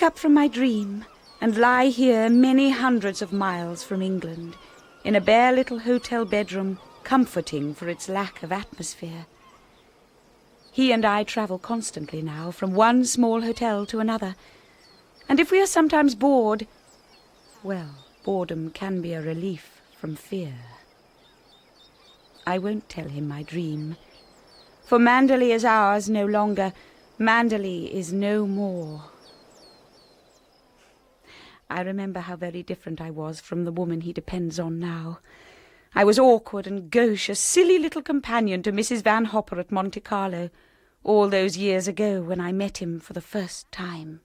wake up from my dream and lie here many hundreds of miles from England, in a bare little hotel bedroom, comforting for its lack of atmosphere. He and I travel constantly now, from one small hotel to another, and if we are sometimes bored, well, boredom can be a relief from fear. I won't tell him my dream, for Manderley is ours no longer. Manderley is no more. I remember how very different I was from the woman he depends on now. I was awkward and gauche, a silly little companion to Mrs. Van Hopper at Monte Carlo, all those years ago when I met him for the first time.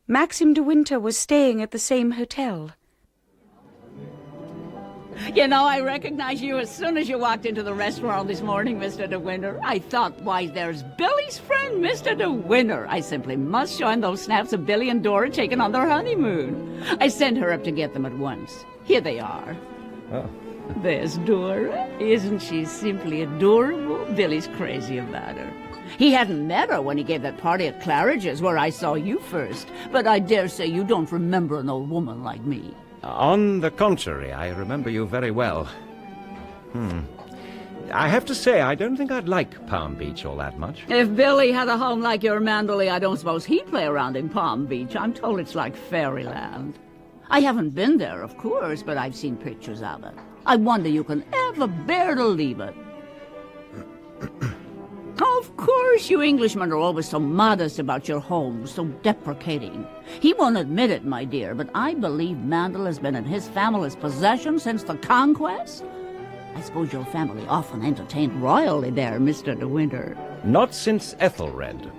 Maxim de Winter was staying at the same hotel. You know, I recognized you as soon as you walked into the restaurant this morning, Mr. de Winter. I thought, why, there's Billy's friend, Mr. de Winter. I simply must show him those snaps of Billy and Dora taken on their honeymoon. I sent her up to get them at once. Here they are. Oh. There's Dora. Isn't she simply adorable? Billy's crazy about her. He hadn't met her when he gave that party at Claridge's, where I saw you first. But I dare say you don't remember an old woman like me. On the contrary, I remember you very well. I have to say, I don't think I'd like Palm Beach all that much. If Billy had a home like your Manderley, I don't suppose he'd play around in Palm Beach. I'm told it's like fairyland. I haven't been there, of course, but I've seen pictures of it. I wonder you can ever bear to leave it. Of course, you Englishmen are always so modest about your homes, so deprecating. He won't admit it, my dear, but I believe Mandel has been in his family's possession since the conquest. I suppose your family often entertained royally there, Mr. de Winter. Not since Ethelred.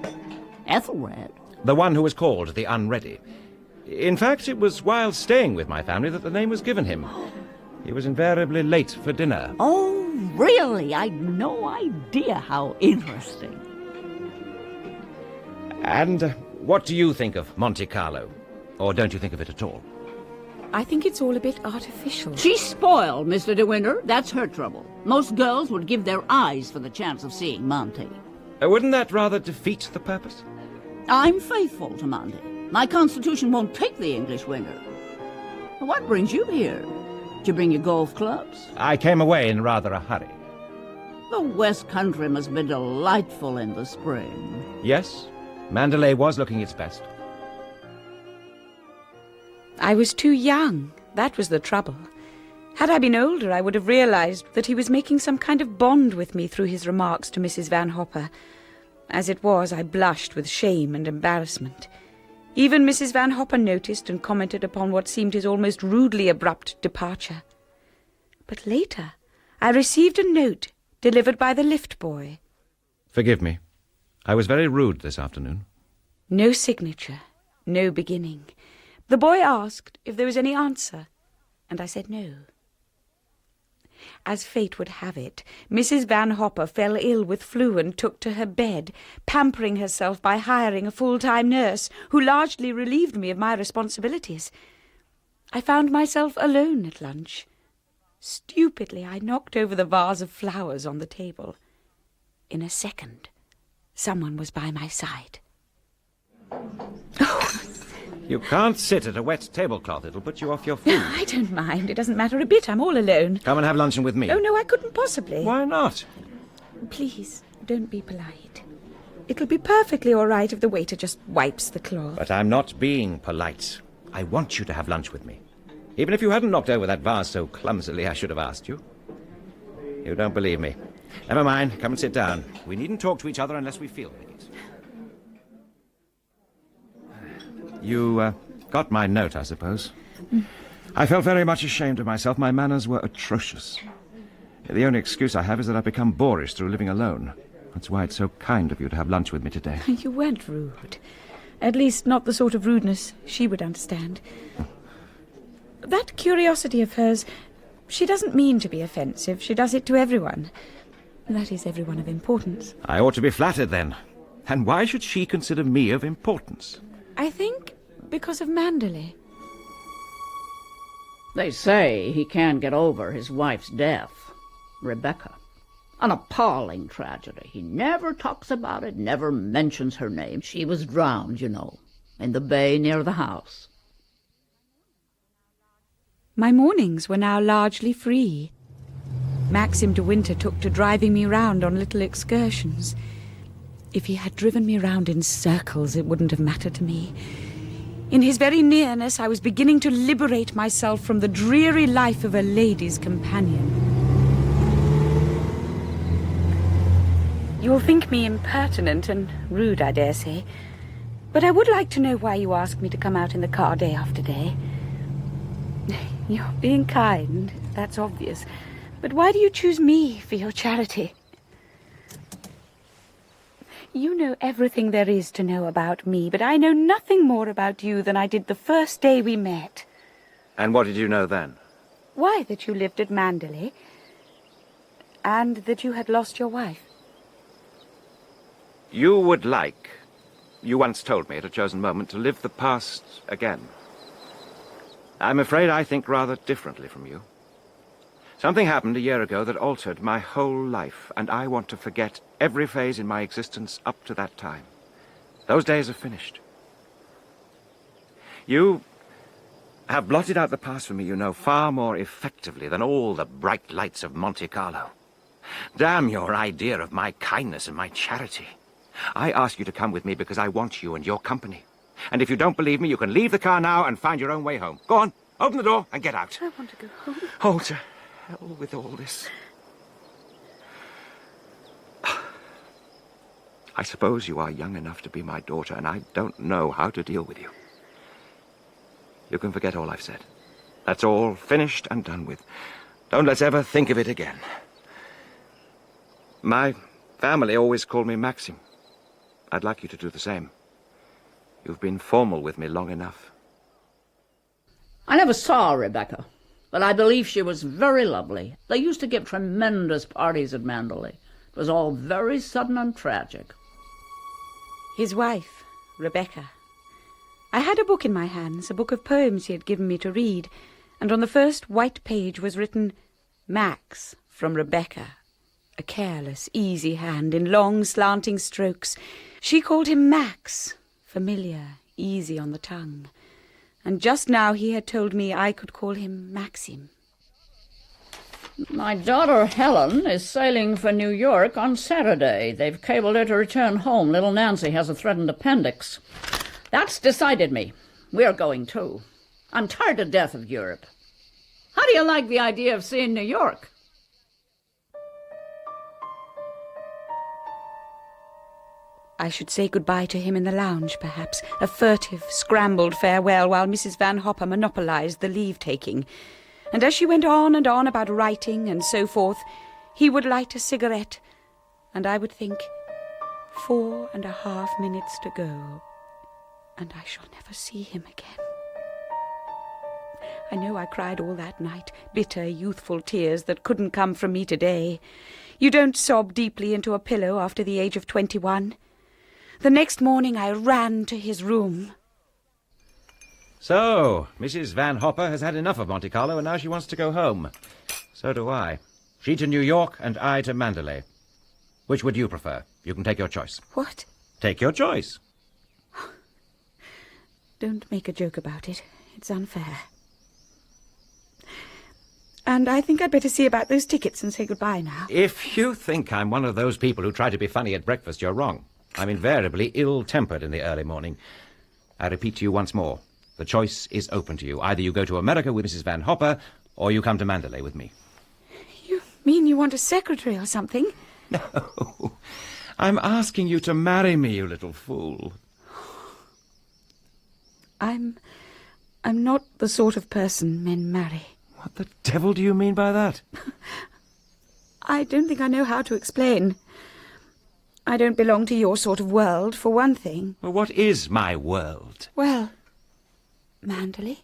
Ethelred? The one who was called the Unready. In fact, it was while staying with my family that the name was given him. He was invariably late for dinner. Oh, really? I'd no idea. How interesting. And what do you think of Monte Carlo? Or don't you think of it at all? I think it's all a bit artificial. She's spoiled, Mr. de Winter. That's her trouble. Most girls would give their eyes for the chance of seeing Monte. Wouldn't that rather defeat the purpose? I'm faithful to Monte. My constitution won't take the English winter. What brings you here? Did you bring your golf clubs? I came away in rather a hurry. The West Country must be delightful in the spring. Yes, Manderley was looking its best. I was too young. That was the trouble. Had I been older, I would have realized that he was making some kind of bond with me through his remarks to Mrs. Van Hopper. As it was, I blushed with shame and embarrassment. Even Mrs. Van Hopper noticed and commented upon what seemed his almost rudely abrupt departure. But later, I received a note delivered by the lift boy. Forgive me. I was very rude this afternoon. No signature, no beginning. The boy asked if there was any answer, and I said no. As fate would have it, Mrs. Van Hopper fell ill with flu and took to her bed, pampering herself by hiring a full-time nurse, who largely relieved me of my responsibilities. I found myself alone at lunch. Stupidly, I knocked over the vase of flowers on the table. In a second, someone was by my side. Oh! You can't sit at a wet tablecloth. It'll put you off your feet. I don't mind. It doesn't matter a bit. I'm all alone. Come and have luncheon with me. Oh, no, I couldn't possibly. Why not? Please, don't be polite. It'll be perfectly all right if the waiter just wipes the cloth. But I'm not being polite. I want you to have lunch with me. Even if you hadn't knocked over that vase so clumsily, I should have asked you. You don't believe me. Never mind. Come and sit down. We needn't talk to each other unless we feel like it. You got my note, I suppose. I felt very much ashamed of myself. My manners were atrocious. The only excuse I have is that I've become boorish through living alone. That's why it's so kind of you to have lunch with me today. You weren't rude. At least not the sort of rudeness she would understand. That curiosity of hers, she doesn't mean to be offensive. She does it to everyone. That is, everyone of importance. I ought to be flattered, then. And why should she consider me of importance? I think because of Manderley. They say he can't get over his wife's death, Rebecca. An appalling tragedy. He never talks about it, never mentions her name. She was drowned, you know. in the bay near the house. My mornings were now largely free. Maxim de Winter took to driving me round on little excursions. If he had driven me round in circles, it wouldn't have mattered to me. In his very nearness, I was beginning to liberate myself from the dreary life of a lady's companion. You'll think me impertinent and rude, I dare say, but I would like to know why you ask me to come out in the car day after day. You're being kind, that's obvious, but why do you choose me for your charity? You know everything there is to know about me, but I know nothing more about you than I did the first day we met. And what did you know then? Why, that you lived at Manderley, and that you had lost your wife. You would like, you once told me at a chosen moment, to live the past again. I'm afraid I think rather differently from you. Something happened a year ago that altered my whole life, and I want to forget every phase in my existence up to that time. Those days are finished. You have blotted out the past for me, you know, far more effectively than all the bright lights of Monte Carlo. Damn your idea of my kindness and my charity. I ask you to come with me because I want you and your company. And if you don't believe me, you can leave the car now and find your own way home. Go on, open the door and get out. I want to go home. Oh, to hell with all this. I suppose you are young enough to be my daughter, and I don't know how to deal with you. You can forget all I've said. That's all finished and done with. Don't let's ever think of it again. My family always called me Maxim. I'd like you to do the same. You've been formal with me long enough. I never saw Rebecca, but I believe she was very lovely. They used to give tremendous parties at Manderley. It was all very sudden and tragic. His wife, Rebecca. I had a book in my hands, a book of poems he had given me to read, and on the first white page was written, Max, from Rebecca. A careless, easy hand in long, slanting strokes. She called him Max, familiar, easy on the tongue. And just now he had told me I could call him Maxim. My daughter Helen is sailing for New York on Saturday. They've cabled her to return home. Little Nancy has a threatened appendix. That's decided me. We're going too. I'm tired to death of Europe. How do you like the idea of seeing New York? I should say goodbye to him in the lounge, perhaps, a furtive, scrambled farewell while Mrs. Van Hopper monopolized the leave-taking. And as she went on and on about writing and so forth, he would light a cigarette, and I would think, 4.5 minutes to go, and I shall never see him again. I know I cried all that night, bitter, youthful tears that couldn't come from me today. You don't sob deeply into a pillow after the age of 21. The next morning I ran to his room. So, Mrs. Van Hopper has had enough of Monte Carlo, and now she wants to go home. So do I. She to New York, and I to Manderley. Which would you prefer? You can take your choice. What? Take your choice. Don't make a joke about it. It's unfair. And I think I'd better see about those tickets and say goodbye now. If you think I'm one of those people who try to be funny at breakfast, you're wrong. I'm invariably ill-tempered in the early morning. I repeat to you once more, the choice is open to you. Either you go to America with Mrs. Van Hopper, or you come to Manderley with me. You mean you want a secretary or something? No. I'm asking you to marry me, you little fool. I'm not the sort of person men marry. What the devil do you mean by that? I don't think I know how to explain. I don't belong to your sort of world, for one thing. Well, what is my world? Well, Manderley?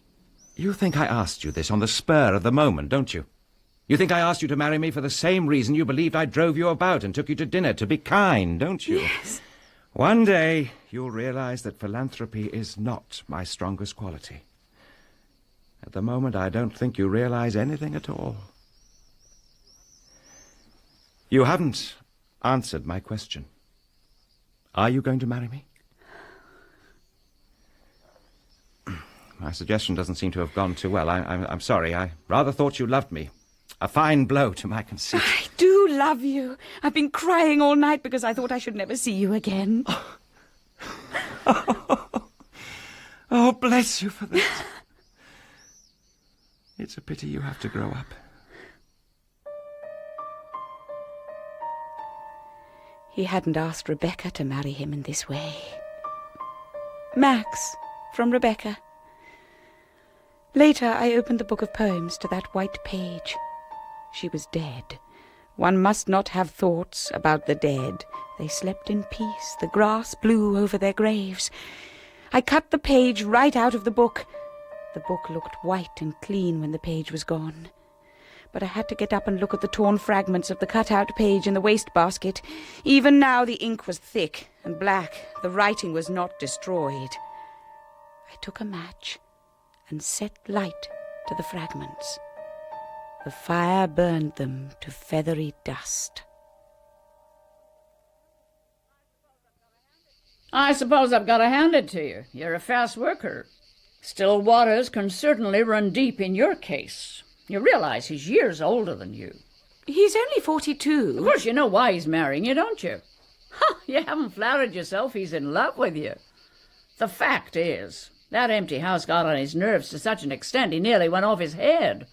You think I asked you this on the spur of the moment, don't you? You think I asked you to marry me for the same reason you believed I drove you about and took you to dinner, to be kind, don't you? Yes. One day you'll realize that philanthropy is not my strongest quality. At the moment, I don't think you realize anything at all. You haven't answered my question. Are you going to marry me? My suggestion doesn't seem to have gone too well. I'm sorry. I rather thought you loved me. A fine blow to my conceit. I do love you. I've been crying all night because I thought I should never see you again. Oh, bless you for that. It's a pity you have to grow up. He hadn't asked Rebecca to marry him in this way. Max, from Rebecca. Later, I opened the book of poems to that white page. She was dead. One must not have thoughts about the dead. They slept in peace. The grass blew over their graves. I cut the page right out of the book. The book looked white and clean when the page was gone. But I had to get up and look at the torn fragments of the cut-out page in the wastebasket. Even now the ink was thick and black. The writing was not destroyed. I took a match and set light to the fragments. The fire burned them to feathery dust. I suppose I've got to hand it to you. You're a fast worker. Still waters can certainly run deep in your case. You realize he's years older than you. He's only 42. Of course you know why he's marrying you, don't you? You haven't flattered yourself he's in love with you. The fact is, that empty house got on his nerves to such an extent he nearly went off his head.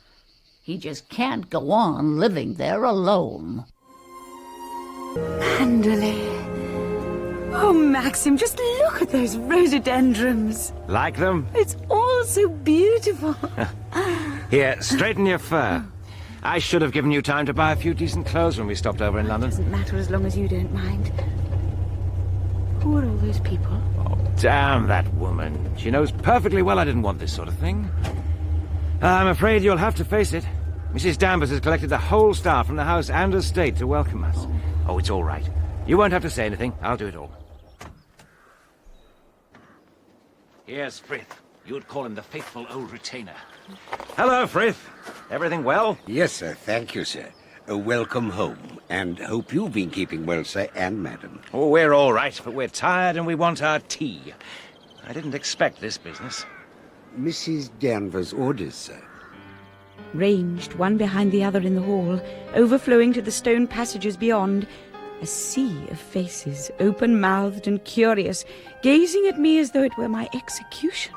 He just can't go on living there alone. Manderley. Oh, Maxim, just look at those rhododendrons. Like them? It's all so beautiful. Here, straighten your fur. I should have given you time to buy a few decent clothes when we stopped over in London. Doesn't matter as long as you don't mind. Who are all those people? Oh, damn that woman. She knows perfectly well I didn't want this sort of thing. I'm afraid you'll have to face it. Mrs Danvers has collected the whole staff from the house and estate to welcome us. Oh, it's all right. You won't have to say anything. I'll do it all. Here's Frith. You'd call him the faithful old retainer. Hello, Frith. Everything well? Yes, sir. Thank you, sir. Welcome home, and hope you've been keeping well, sir, and madam. Oh, we're all right, but we're tired and we want our tea. I didn't expect this business. Mrs Danvers' orders, sir. Ranged one behind the other in the hall, overflowing to the stone passages beyond, a sea of faces, open-mouthed and curious, gazing at me as though it were my execution.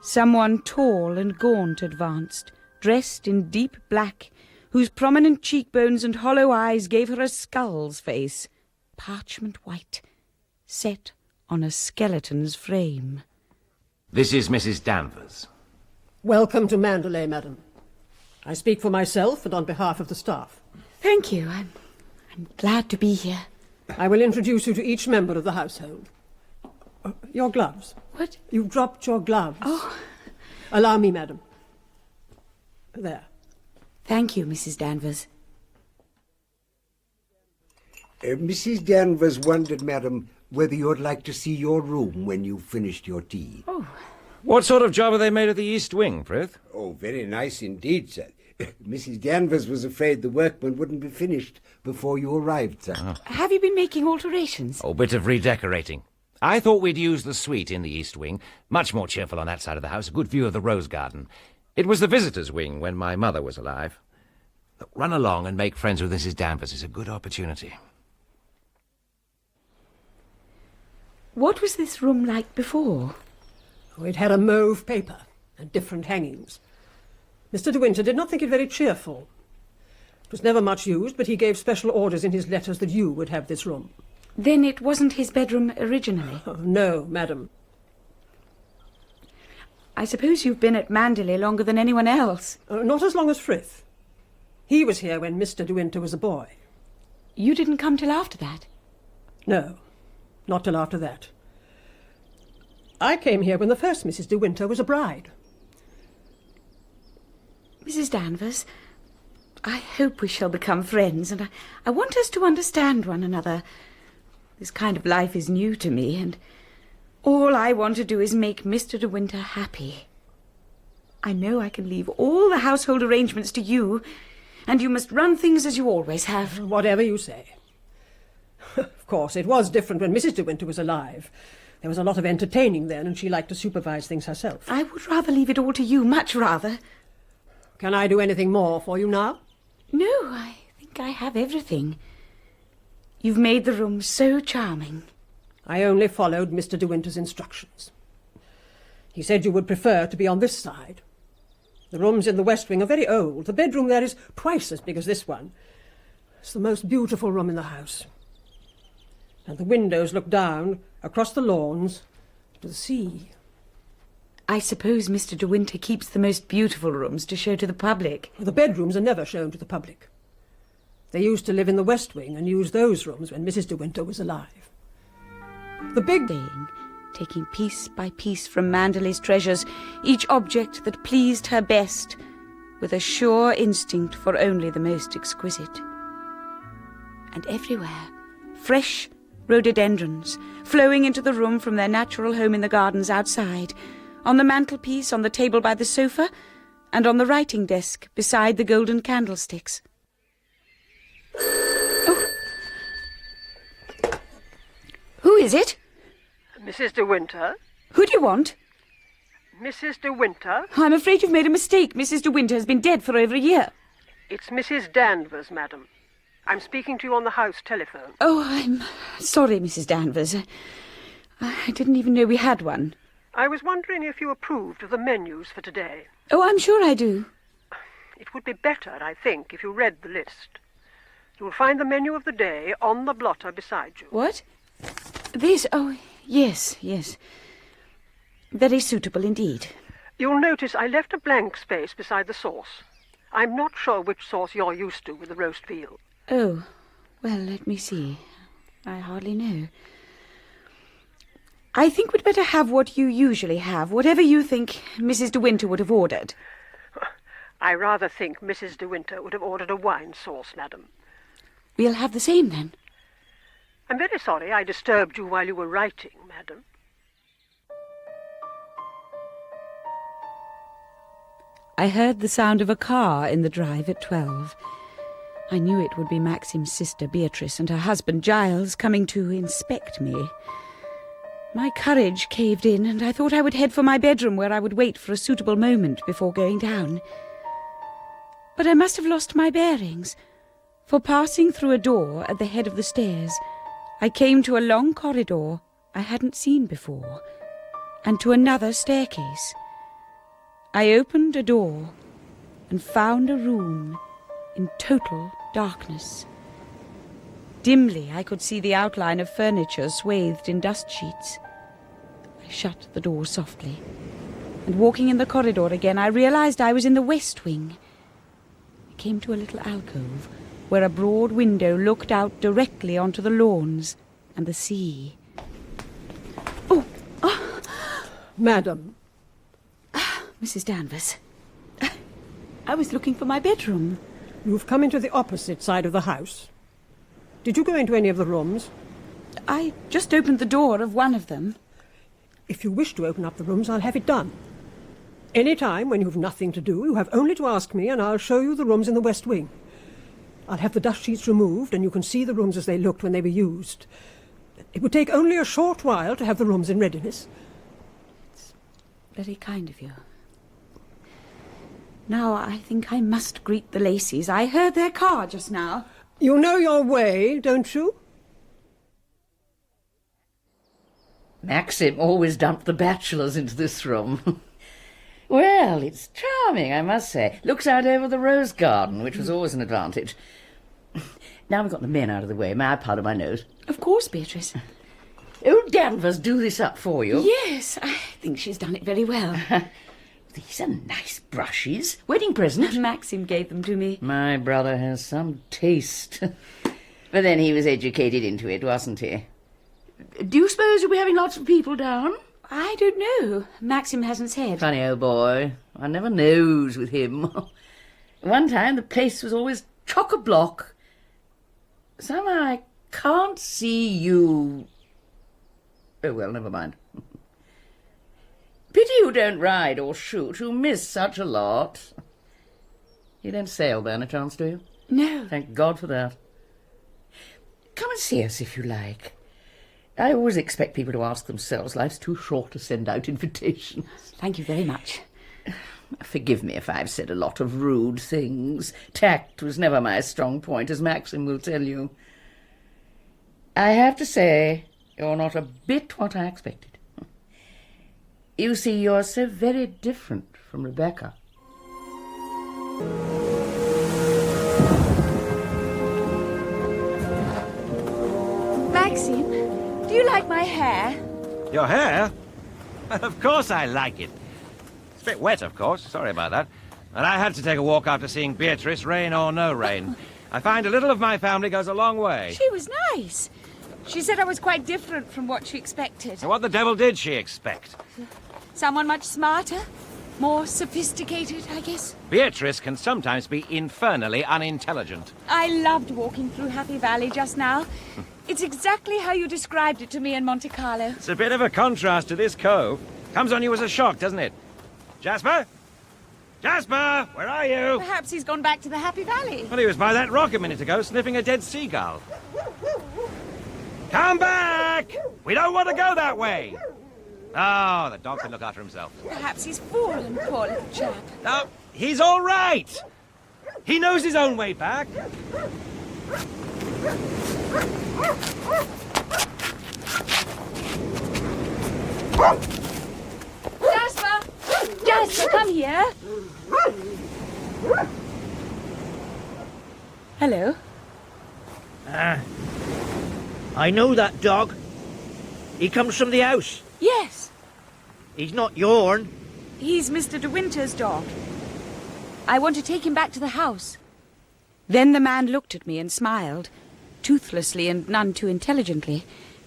Someone tall and gaunt advanced, dressed in deep black, whose prominent cheekbones and hollow eyes gave her a skull's face, parchment white, set on a skeleton's frame. This is Mrs Danvers. Welcome to Manderley, madam. I speak for myself and on behalf of the staff. Thank you. I'm glad to be here. I will introduce you to each member of the household. Your gloves. What? You dropped your gloves. Oh. Allow me, madam. There. Thank you, Mrs Danvers. Mrs Danvers wondered, madam, whether you'd like to see your room when you've finished your tea. Oh. What sort of job have they made of the East Wing, Frith? Oh, very nice indeed, sir. Mrs Danvers was afraid the workmen wouldn't be finished before you arrived, sir. Oh. Have you been making alterations? Oh, bit of redecorating. I thought we'd use the suite in the East Wing. Much more cheerful on that side of the house, a good view of the rose garden. It was the visitors' wing when my mother was alive. Look, run along and make friends with Mrs Danvers. It's a good opportunity. What was this room like before? Oh, it had a mauve paper and different hangings. Mr. de Winter did not think it very cheerful. It was never much used, but he gave special orders in his letters that you would have this room. Then it wasn't his bedroom originally? Oh, no, madam. I suppose you've been at Manderley longer than anyone else. Not as long as Frith. He was here when Mr. de Winter was a boy. You didn't come till after that? No, not till after that. I came here when the first Mrs. de Winter was a bride. Mrs. Danvers, I hope we shall become friends, and I want us to understand one another. This kind of life is new to me, and all I want to do is make Mr. de Winter happy. I know I can leave all the household arrangements to you, and you must run things as you always have. Whatever you say. Of course, it was different when Mrs. de Winter was alive. There was a lot of entertaining then, and she liked to supervise things herself. I would rather leave it all to you, much rather. Can I do anything more for you now? No, I think I have everything. You've made the room so charming. I only followed Mr. De Winter's instructions. He said you would prefer to be on this side. The rooms in the west wing are very old. The bedroom there is twice as big as this one. It's the most beautiful room in the house. And the windows look down across the lawns to the sea. I suppose Mr. De Winter keeps the most beautiful rooms to show to the public. The bedrooms are never shown to the public. They used to live in the west wing and use those rooms when Mrs. De Winter was alive. The big... taking piece by piece from Manderley's treasures, each object that pleased her best, with a sure instinct for only the most exquisite. And everywhere, fresh rhododendrons, flowing into the room from their natural home in the gardens outside, on the mantelpiece, on the table by the sofa, and on the writing desk beside the golden candlesticks. Oh. Who is it? Mrs. De Winter? Who do you want? Mrs. De Winter? I'm afraid you've made a mistake. Mrs. De Winter has been dead for over a year. It's Mrs. Danvers, madam. I'm speaking to you on the house telephone. Oh, I'm sorry, Mrs. Danvers. I didn't even know we had one. I was wondering if you approved of the menus for today. Oh, I'm sure I do. It would be better, I think, if you read the list. You'll find the menu of the day on the blotter beside you. What? This? Oh, yes, yes. Very suitable indeed. You'll notice I left a blank space beside the sauce. I'm not sure which sauce you're used to with the roast veal. Oh, well, let me see. I hardly know. I think we'd better have what you usually have, whatever you think Mrs. De Winter would have ordered. I rather think Mrs. De Winter would have ordered a wine sauce, madam. We'll have the same, then. I'm very sorry I disturbed you while you were writing, madam. I heard the sound of a car in the drive at 12. I knew it would be Maxim's sister Beatrice and her husband Giles coming to inspect me. My courage caved in, and I thought I would head for my bedroom where I would wait for a suitable moment before going down. But I must have lost my bearings, for passing through a door at the head of the stairs, I came to a long corridor I hadn't seen before, and to another staircase. I opened a door and found a room in total darkness. Dimly I could see the outline of furniture swathed in dust sheets. I shut the door softly, and walking in the corridor again, I realized I was in the west wing. I came to a little alcove where a broad window looked out directly onto the lawns and the sea. Oh! Madam. Mrs. Danvers. I was looking for my bedroom. You've come into the opposite side of the house. Did you go into any of the rooms? I just opened the door of one of them. If you wish to open up the rooms, I'll have it done. Any time when you've nothing to do, you have only to ask me, and I'll show you the rooms in the west wing. I'll have the dust sheets removed, and you can see the rooms as they looked when they were used. It would take only a short while to have the rooms in readiness. It's very kind of you. Now I think I must greet the Lacys. I heard their car just now. You know your way, don't you? Maxim always dumped the bachelors into this room. Well, it's charming, I must say. Looks out over the rose garden, which was always an advantage. Now we've got the men out of the way, may I powder my nose? Of course, Beatrice. Old Danvers do this up for you? Yes, I think she's done it very well. These are nice brushes. Wedding present. Maxim gave them to me. My brother has some taste. But then he was educated into it, wasn't he? Do you suppose you'll be having lots of people down? I don't know. Maxim hasn't said. Funny old boy. One never knows with him. One time the place was always chock-a-block. Somehow I can't see you... Oh, well, never mind. Pity you don't ride or shoot. You miss such a lot. You don't sail by any chance, do you? No. Thank God for that. Come and see us if you like. I always expect people to ask themselves. Life's too short to send out invitations. Thank you very much. Forgive me if I've said a lot of rude things. Tact was never my strong point, as Maxim will tell you. I have to say, you're not a bit what I expected. You see, you're so very different from Rebecca. Maxim, do you like my hair? Your hair? Of course I like it. It's a bit wet, of course. Sorry about that. And I had to take a walk after seeing Beatrice, rain or no rain. I find a little of my family goes a long way. She was nice. She said I was quite different from what she expected. And what the devil did she expect? Someone much smarter, more sophisticated, I guess. Beatrice can sometimes be infernally unintelligent. I loved walking through Happy Valley just now. It's exactly how you described it to me in Monte Carlo. It's a bit of a contrast to this cove. Comes on you as a shock, doesn't it? Jasper? Jasper, where are you? Perhaps he's gone back to the Happy Valley. Well, he was by that rock a minute ago, sniffing a dead seagull. Come back! We don't want to go that way. Oh, the dog can look after himself. Perhaps he's fallen, poor little chap. No, he's all right. He knows his own way back. Jasper! Jasper, come here. Hello. I know that dog. He comes from the house. Yes, He's not yourn. he's Mr. De Winter's dog. I want to take him back to the house. Then the man looked at me and smiled, toothlessly and none too intelligently.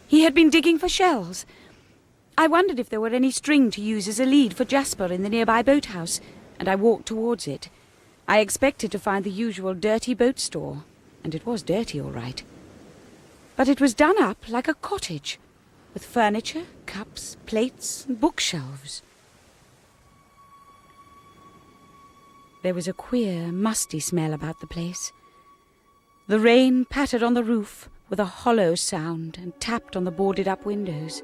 He had been digging for shells. I wondered if there were any string to use as a lead for Jasper in the nearby boathouse, and I walked towards it. I expected to find the usual dirty boat store, and it was dirty all right. But it was done up like a cottage, with furniture, cups, plates, and bookshelves. There was a queer, musty smell about the place. The rain pattered on the roof with a hollow sound and tapped on the boarded-up windows.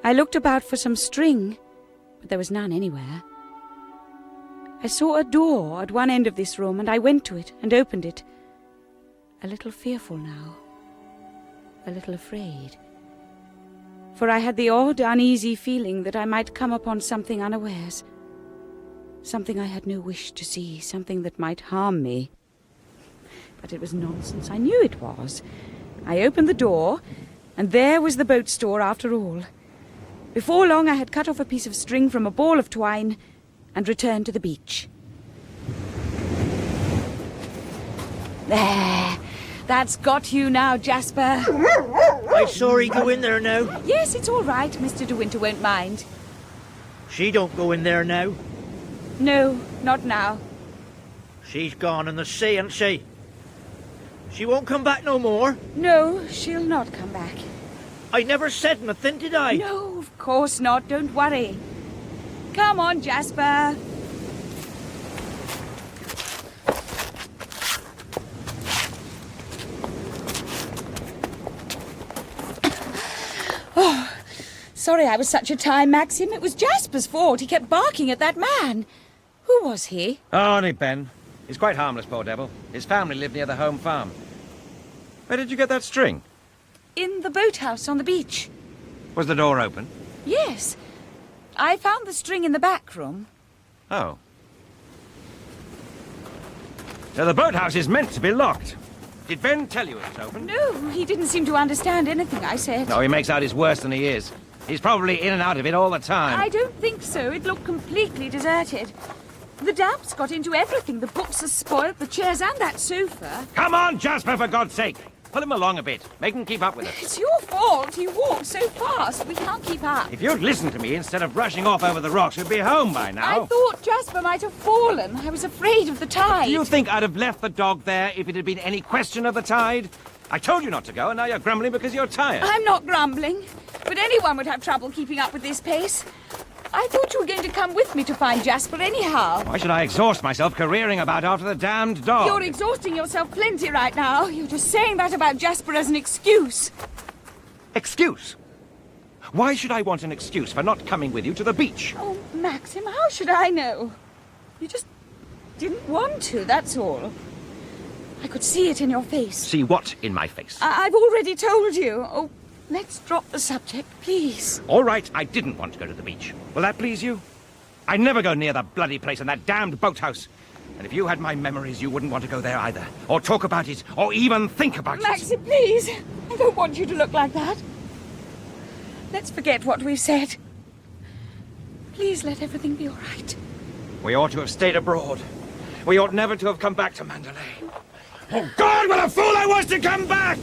I looked about for some string, but there was none anywhere. I saw a door at one end of this room, and I went to it and opened it. A little fearful now, a little afraid. For I had the odd, uneasy feeling that I might come upon something unawares. Something I had no wish to see, something that might harm me. But it was nonsense, I knew it was. I opened the door, and there was the boat store after all. Before long I had cut off a piece of string from a ball of twine and returned to the beach. There! That's got you now, Jasper. I saw he go in there now. Yes, it's all right. Mr. De Winter won't mind. She don't go in there now. No, not now. She's gone in the sea, ain't she? She won't come back no more. No, she'll not come back. I never said nothing, did I? No, of course not. Don't worry. Come on, Jasper. Oh, sorry I was such a time, Maxim. It was Jasper's fault. He kept barking at that man. Who was he? Oh, only Ben. He's quite harmless, poor devil. His family live near the home farm. Where did you get that string? In the boathouse on the beach. Was the door open? Yes. I found the string in the back room. Oh. Now, the boathouse is meant to be locked. Did Ben tell you it was open? No, he didn't seem to understand anything I said. No, he makes out he's worse than he is. He's probably in and out of it all the time. I don't think so. It looked completely deserted. The damp's got into everything. The books are spoiled, the chairs and that sofa. Come on, Jasper, for God's sake. Pull him along a bit. Make him keep up with us. It's your fault. You walk so fast. We can't keep up. If you'd listened to me instead of rushing off over the rocks, we'd be home by now. I thought Jasper might have fallen. I was afraid of the tide. Do you think I'd have left the dog there if it had been any question of the tide? I told you not to go, and now you're grumbling because you're tired. I'm not grumbling, but anyone would have trouble keeping up with this pace. I thought you were going to come with me to find Jasper anyhow. Why should I exhaust myself careering about after the damned dog? You're exhausting yourself plenty right now. You're just saying that about Jasper as an excuse. Excuse? Why should I want an excuse for not coming with you to the beach? Oh, Maxim, how should I know? You just didn't want to, that's all. I could see it in your face. See what in my face? I've already told you. Oh, let's drop the subject, please. All right, I didn't want to go to the beach. Will that please you? I never go near the bloody place and that damned boathouse. And if you had my memories, you wouldn't want to go there either. Or talk about it, or even think about it. Maxim, please. I don't want you to look like that. Let's forget what we've said. Please let everything be all right. We ought to have stayed abroad. We ought never to have come back to Manderley. Oh, God, what a fool I was to come back!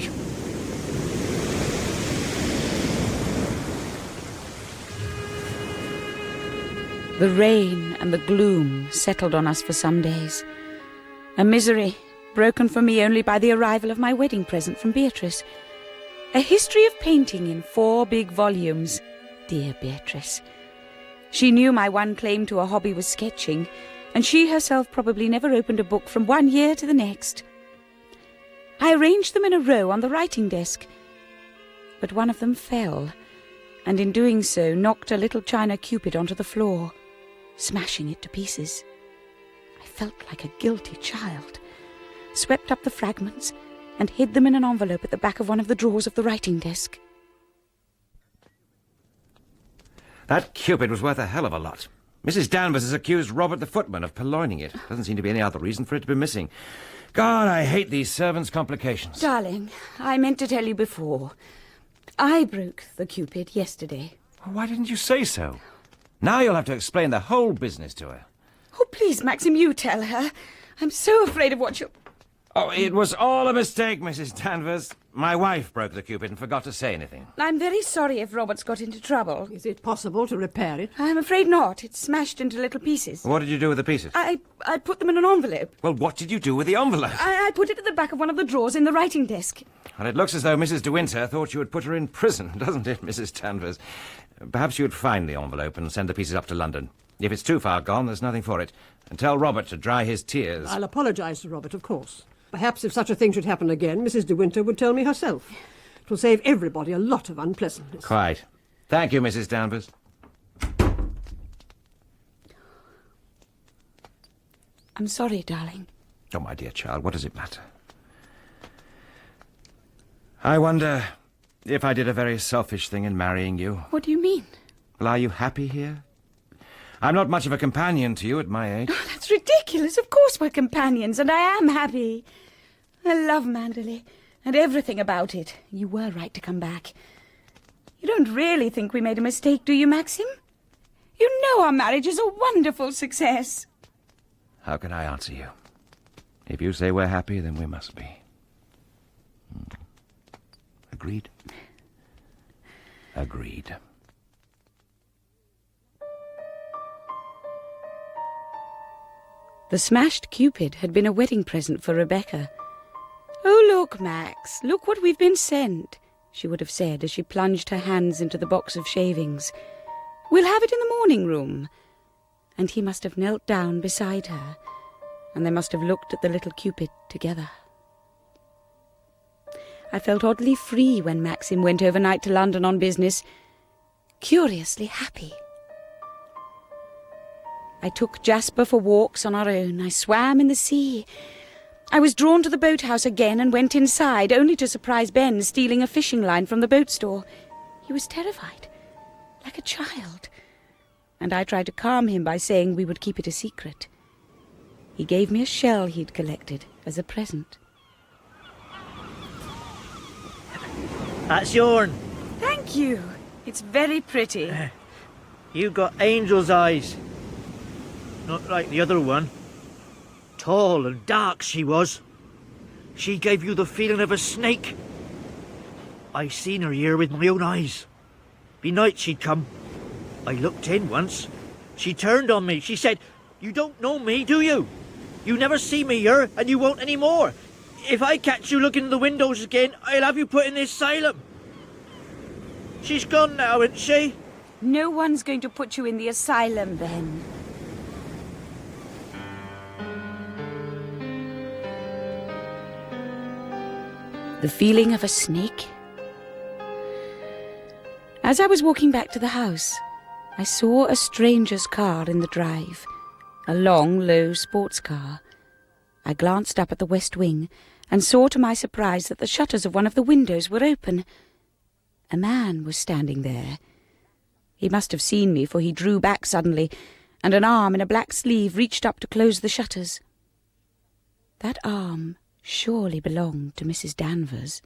The rain and the gloom settled on us for some days. A misery, broken for me only by the arrival of my wedding present from Beatrice. A history of painting in 4 big volumes. Dear Beatrice. She knew my one claim to a hobby was sketching, and she herself probably never opened a book from one year to the next. I arranged them in a row on the writing desk, but one of them fell, and in doing so knocked a little china cupid onto the floor, smashing it to pieces. I felt like a guilty child, swept up the fragments, and hid them in an envelope at the back of one of the drawers of the writing desk. That cupid was worth a hell of a lot. Mrs. Danvers has accused Robert the footman of purloining it. Doesn't seem to be any other reason for it to be missing. God, I hate these servants' complications. Darling, I meant to tell you before. I broke the cupid yesterday. Why didn't you say so? Now you'll have to explain the whole business to her. Oh, please, Maxim, you tell her. I'm so afraid of what you'll... Oh, it was all a mistake, Mrs. Danvers. My wife broke the cupid and forgot to say anything. I'm very sorry if Robert's got into trouble. Is it possible to repair it? I'm afraid not. It's smashed into little pieces. What did you do with the pieces? I put them in an envelope. Well, what did you do with the envelope? I put it at the back of one of the drawers in the writing desk. Well, it looks as though Mrs. de Winter thought you would put her in prison, doesn't it, Mrs. Danvers? Perhaps you would find the envelope and send the pieces up to London. If it's too far gone, there's nothing for it. And tell Robert to dry his tears. I'll apologise to Robert, of course. Perhaps if such a thing should happen again, Mrs. de Winter would tell me herself. It will save everybody a lot of unpleasantness. Quite. Thank you, Mrs. Danvers. I'm sorry, darling. Oh, my dear child, what does it matter? I wonder if I did a very selfish thing in marrying you. What do you mean? Well, are you happy here? I'm not much of a companion to you at my age. Oh, that's ridiculous. Of course we're companions, and I am happy. I love Manderley, and everything about it. You were right to come back. You don't really think we made a mistake, do you, Maxim? You know our marriage is a wonderful success. How can I answer you? If you say we're happy, then we must be. Agreed? Agreed. The smashed cupid had been a wedding present for Rebecca. "Oh, look, Max, look what we've been sent," she would have said as she plunged her hands into the box of shavings. "We'll have it in the morning room." And he must have knelt down beside her, and they must have looked at the little cupid together. I felt oddly free when Maxim went overnight to London on business, curiously happy. I took Jasper for walks on our own. I swam in the sea. I was drawn to the boathouse again and went inside, only to surprise Ben stealing a fishing line from the boat store. He was terrified, like a child, and I tried to calm him by saying we would keep it a secret. He gave me a shell he'd collected as a present. That's yourn. Thank you. It's very pretty. You got angel's eyes. Not like the other one. Tall and dark she was. She gave you the feeling of a snake. I seen her here with my own eyes. Be night she'd come. I looked in once. She turned on me. She said, "You don't know me, do you? You never see me here, and you won't any more. If I catch you looking in the windows again, I'll have you put in the asylum." She's gone now, isn't she? No one's going to put you in the asylum, Ben. The feeling of a snake? As I was walking back to the house, I saw a stranger's car in the drive, a long, low sports car. I glanced up at the west wing and saw to my surprise that the shutters of one of the windows were open. A man was standing there. He must have seen me, for he drew back suddenly, and an arm in a black sleeve reached up to close the shutters. That arm surely belonged to Mrs. Danvers.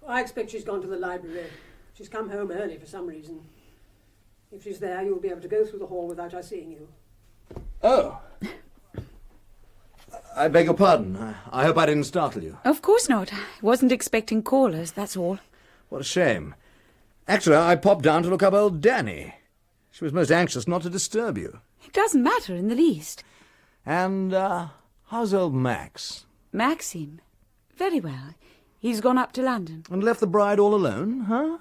I expect she's gone to the library. She's come home early for some reason. If she's there, you'll be able to go through the hall without her seeing you. Oh. I beg your pardon. I hope I didn't startle you. Of course not. I wasn't expecting callers, that's all. What a shame. Actually, I popped down to look up old Danny. She was most anxious not to disturb you. It doesn't matter in the least. And, how's old Max? Maxim? Very well. He's gone up to London. And left the bride all alone, huh?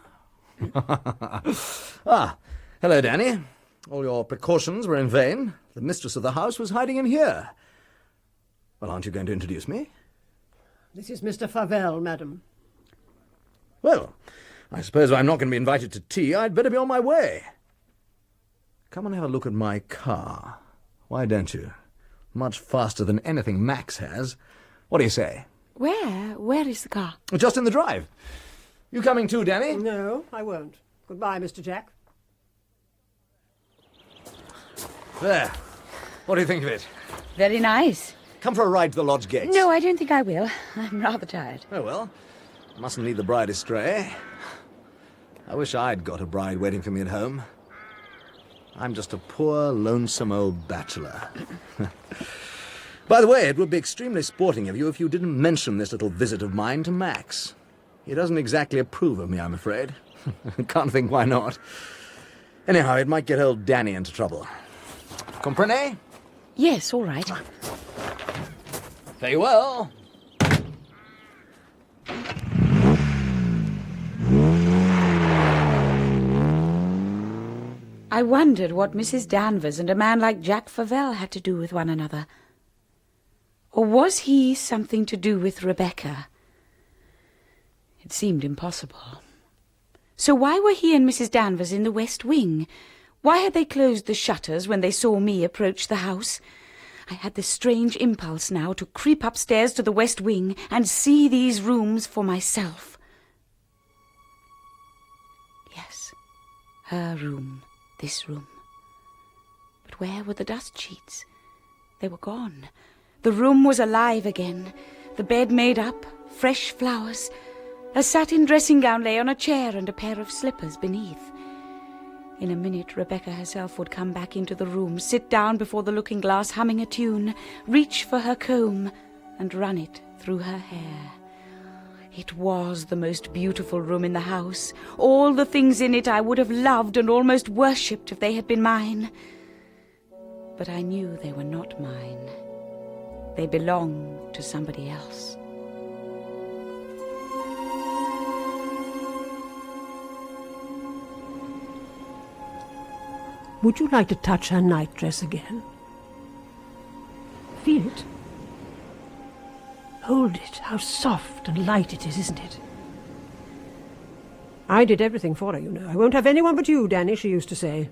Ah, hello, Danny. All your precautions were in vain. The mistress of the house was hiding in here. Well, aren't you going to introduce me? This is Mr. Favell, madam. Well, I suppose if I'm not going to be invited to tea, I'd better be on my way. Come and have a look at my car. Why don't you? Much faster than anything Max has. What do you say? Where? Where is the car? Just in the drive. You coming too, Danny? No, I won't. Goodbye, Mr. Jack. There. What do you think of it? Very nice. Come for a ride to the lodge gates. No, I don't think I will. I'm rather tired. Oh, well. Mustn't lead the bride astray. I wish I'd got a bride waiting for me at home. I'm just a poor, lonesome old bachelor. By the way, it would be extremely sporting of you if you didn't mention this little visit of mine to Max. He doesn't exactly approve of me, I'm afraid. Can't think why not. Anyhow, it might get old Danny into trouble. Comprenez? Yes, all right. Farewell. I wondered what Mrs. Danvers and a man like Jack Favell had to do with one another. Or was he something to do with Rebecca? It seemed impossible. So why were he and Mrs. Danvers in the west wing? Why had they closed the shutters when they saw me approach the house? I had this strange impulse now to creep upstairs to the west wing and see these rooms for myself. Yes, her room, this room. But where were the dust sheets? They were gone. The room was alive again, the bed made up, fresh flowers. A satin dressing gown lay on a chair and a pair of slippers beneath. In a minute, Rebecca herself would come back into the room, sit down before the looking-glass humming a tune, reach for her comb and run it through her hair. It was the most beautiful room in the house. All the things in it I would have loved and almost worshipped if they had been mine. But I knew they were not mine. They belonged to somebody else. Would you like to touch her nightdress again? Feel it. Hold it. How soft and light it is, isn't it? I did everything for her, you know. I won't have anyone but you, Danny, she used to say.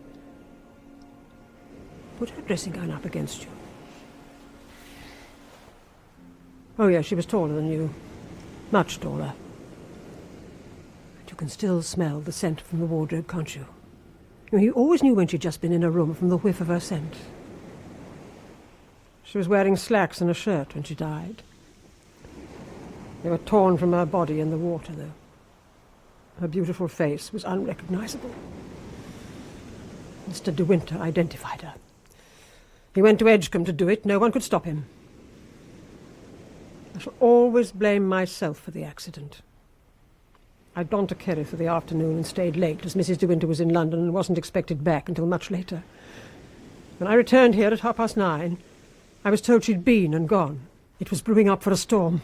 Put her dressing gown up against you. Oh, yes, she was taller than you. Much taller. But you can still smell the scent from the wardrobe, can't you? You always knew when she'd just been in a room from the whiff of her scent. She was wearing slacks and a shirt when she died. They were torn from her body in the water, though. Her beautiful face was unrecognizable. Mr. De Winter identified her. He went to Edgecombe to do it. No one could stop him. I shall always blame myself for the accident. I'd gone to Kerry for the afternoon and stayed late, as Mrs. De Winter was in London and wasn't expected back until much later. When I returned here at 9:30, I was told she'd been and gone. It was brewing up for a storm.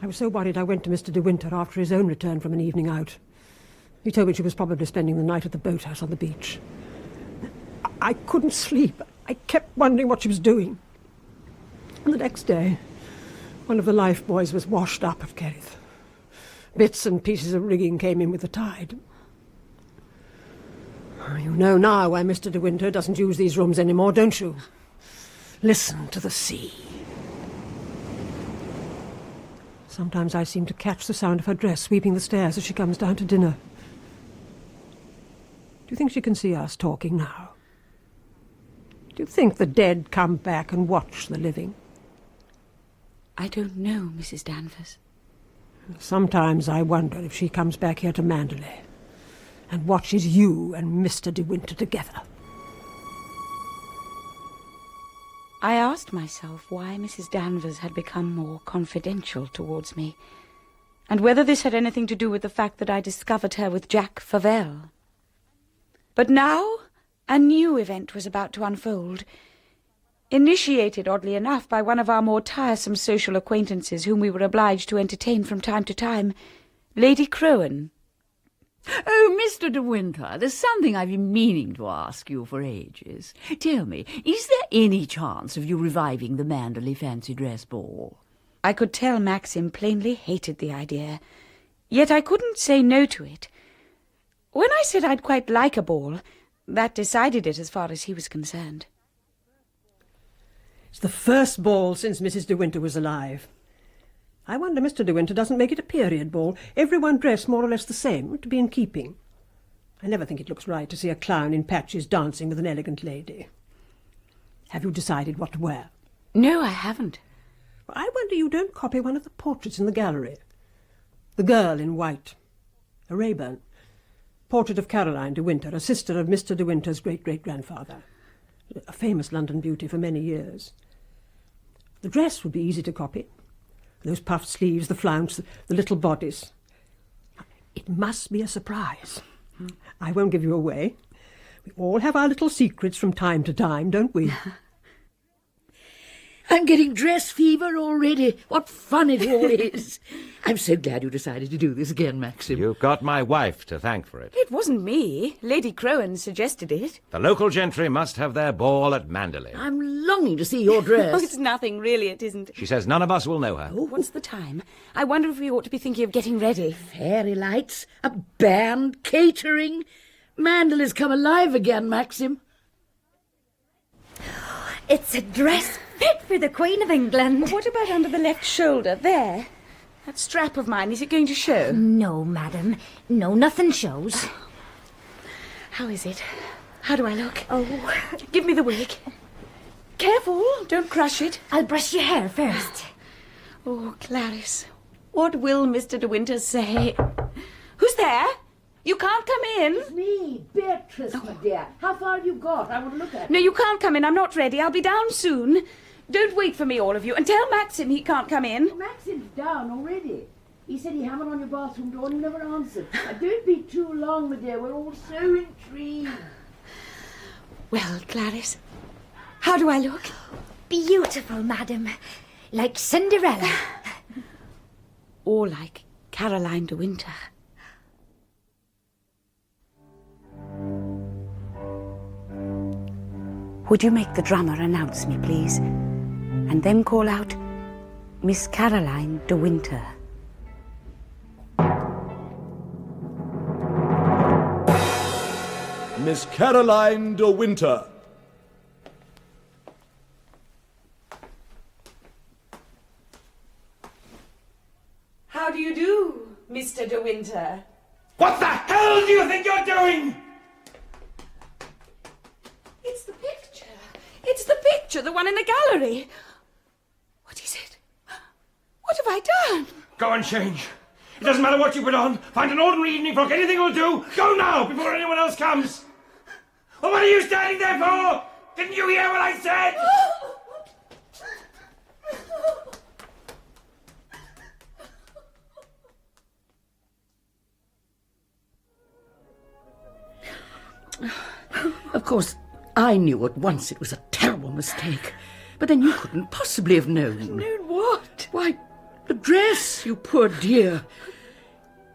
I was so worried I went to Mr. De Winter after his own return from an evening out. He told me she was probably spending the night at the boathouse on the beach. I couldn't sleep. I kept wondering what she was doing. And the next day, one of the life buoys was washed up at Kerry. Bits and pieces of rigging came in with the tide. You know now why Mr. de Winter doesn't use these rooms anymore, don't you? Listen to the sea. Sometimes I seem to catch the sound of her dress sweeping the stairs as she comes down to dinner. Do you think she can see us talking now? Do you think the dead come back and watch the living? I don't know, Mrs. Danvers. Sometimes I wonder if she comes back here to Manderley and watches you and Mr. de Winter together. I asked myself why Mrs. Danvers had become more confidential towards me, and whether this had anything to do with the fact that I discovered her with Jack Favell. But now a new event was about to unfold, initiated, oddly enough, by one of our more tiresome social acquaintances whom we were obliged to entertain from time to time, Lady Crowan. Oh, Mr. de Winter, there's something I've been meaning to ask you for ages. Tell me, is there any chance of you reviving the Manderley fancy dress ball? I could tell Maxim plainly hated the idea, yet I couldn't say no to it. When I said I'd quite like a ball, that decided it as far as he was concerned. It's the first ball since Mrs. de Winter was alive. I wonder Mr. de Winter doesn't make it a period ball, everyone dressed more or less the same, to be in keeping. I never think it looks right to see a clown in patches dancing with an elegant lady. Have you decided what to wear? No, I haven't. I wonder you don't copy one of the portraits in the gallery. The girl in white. A Rayburn. Portrait of Caroline de Winter, a sister of Mr. de Winter's great-great-grandfather. A famous London beauty for many years. The dress would be easy to copy. Those puffed sleeves, the flounce, the little bodice. It must be a surprise. I won't give you away. We all have our little secrets from time to time, don't we? I'm getting dress fever already. What fun it all is. I'm so glad you decided to do this again, Maxim. You've got my wife to thank for it. It wasn't me. Lady Crowan suggested it. The local gentry must have their ball at Manderley. I'm longing to see your dress. Oh, it's nothing, really, it isn't. She says none of us will know her. Oh, what's the time? I wonder if we ought to be thinking of getting ready. Fairy lights, a band, catering. Manderley's come alive again, Maxim. It's a dress fit for the Queen of England. What about under the left shoulder, there? That strap of mine, is it going to show? No, madam. No, nothing shows. How is it? How do I look? Oh, Give me the wig. Careful, don't crush it. I'll brush your hair first. Oh, Clarice, what will Mr. de Winter say? Who's there? You can't come in. It's me, Beatrice, my dear. How far have you got? I want to look at it. No, you can't come in. I'm not ready. I'll be down soon. Don't wait for me, all of you. And tell Maxim he can't come in. Maxim's down already. He said he hammered on your bathroom door and you never answered. Now, don't be too long, my dear. We're all so intrigued. Well, Clarice, how do I look? Beautiful, madam. Like Cinderella. Or like Caroline de Winter. Would you make the drummer announce me, please? And then call out, Miss Caroline de Winter. Miss Caroline de Winter. How do you do, Mr. de Winter? What the hell do you think you're doing? It's the picture. It's the picture, the one in the gallery. What is it? What have I done? Go and change. It doesn't matter what you put on. Find an ordinary evening frock. Anything will do. Go now, before anyone else comes. Well, what are you standing there for? Didn't you hear what I said? Of course, I knew at once it was a terrible mistake. But then you couldn't possibly have known. Known what? Why, the dress, you poor dear.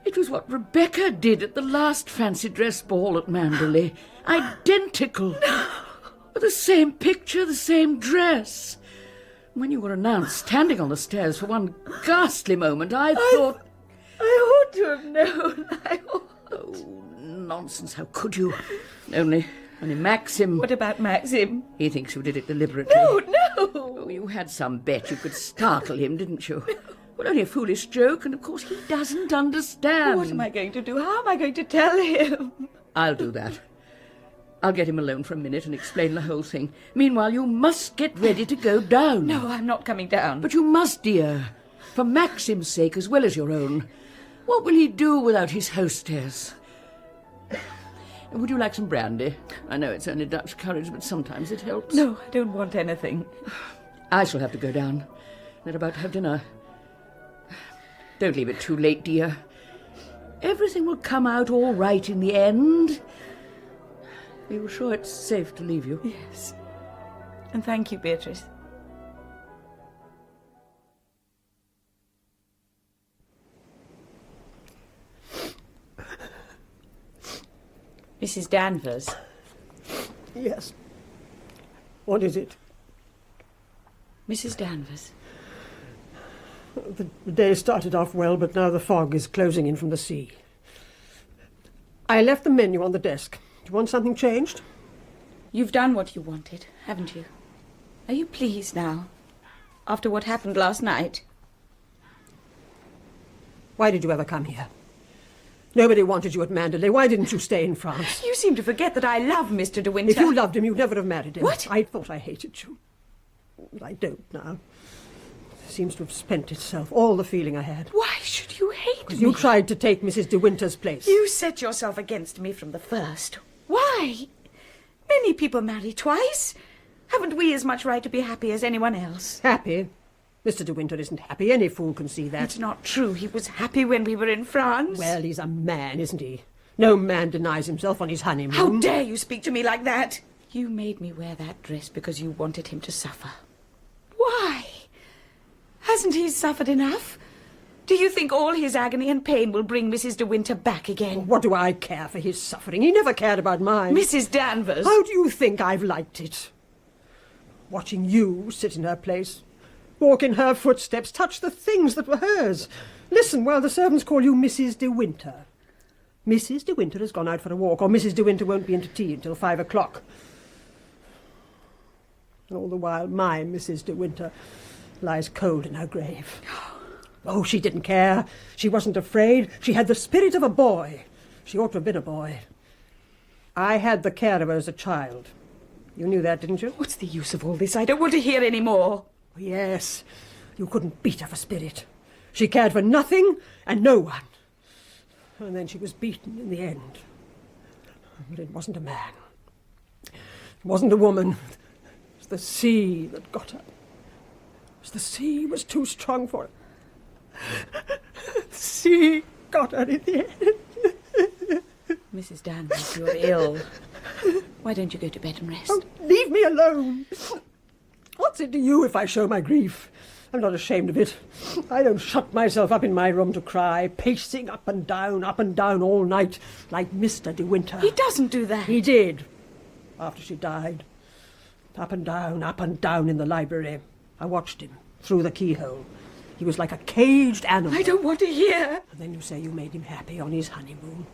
It was what Rebecca did at the last fancy dress ball at Manderley. Identical. The same picture, the same dress. When you were announced standing on the stairs for one ghastly moment, I thought... I ought to have known. I ought. Oh, nonsense. How could you? Only Maxim. What about Maxim? He thinks you did it deliberately. No! Oh, you had some bet you could startle him, didn't you? Well, only a foolish joke, and of course he doesn't understand. What am I going to do? How am I going to tell him? I'll do that. I'll get him alone for a minute and explain the whole thing. Meanwhile, you must get ready to go down. No, I'm not coming down. But you must, dear. For Maxim's sake as well as your own. What will he do without his hostess? Would you like some brandy? I know it's only Dutch courage, but sometimes it helps. No, I don't want anything. I shall have to go down. They're about to have dinner. Don't leave it too late, dear. Everything will come out all right in the end. Are you sure it's safe to leave you? Yes. And thank you, Beatrice. Mrs. Danvers. Yes. What is it? Mrs. Danvers. The day started off well, but now the fog is closing in from the sea. I left the menu on the desk. Do you want something changed? You've done what you wanted, haven't you? Are you pleased now, after what happened last night? Why did you ever come here? Nobody wanted you at Manderley. Why didn't you stay in France? You seem to forget that I love Mr. De Winter. If you loved him, you'd never have married him. What? I thought I hated you. But I don't now. It seems to have spent itself, all the feeling I had. Why should you hate me? Because you tried to take Mrs. De Winter's place. You set yourself against me from the first. Why? Many people marry twice. Haven't we as much right to be happy as anyone else? Happy? Mr. De Winter isn't happy. Any fool can see that. It's not true. He was happy when we were in France. Well, he's a man, isn't he? No man denies himself on his honeymoon. How dare you speak to me like that? You made me wear that dress because you wanted him to suffer. Why? Hasn't he suffered enough? Do you think all his agony and pain will bring Mrs. De Winter back again? What do I care for his suffering? He never cared about mine. Mrs. Danvers! How do you think I've liked it? Watching you sit in her place, walk in her footsteps, touch the things that were hers. Listen while the servants call you Mrs. De Winter. Mrs. De Winter has gone out for a walk, or Mrs. De Winter won't be into tea until 5 o'clock. And all the while, my Mrs. De Winter lies cold in her grave. Oh, she didn't care. She wasn't afraid. She had the spirit of a boy. She ought to have been a boy. I had the care of her as a child. You knew that, didn't you? What's the use of all this? I don't want to hear any more. Yes, you couldn't beat her for spirit. She cared for nothing and no one. And then she was beaten in the end. But it wasn't a man. It wasn't a woman. It was the sea that got her. It was the sea was too strong for her. The sea got her in the end. Mrs. Danvers, you're ill. Why don't you go to bed and rest? Oh, leave me alone. What's it to you if I show my grief? I'm not ashamed of it. I don't shut myself up in my room to cry, pacing up and down all night, like Mr. De Winter. He doesn't do that. He did, after she died. Up and down in the library. I watched him through the keyhole. He was like a caged animal. I don't want to hear. And then you say you made him happy on his honeymoon.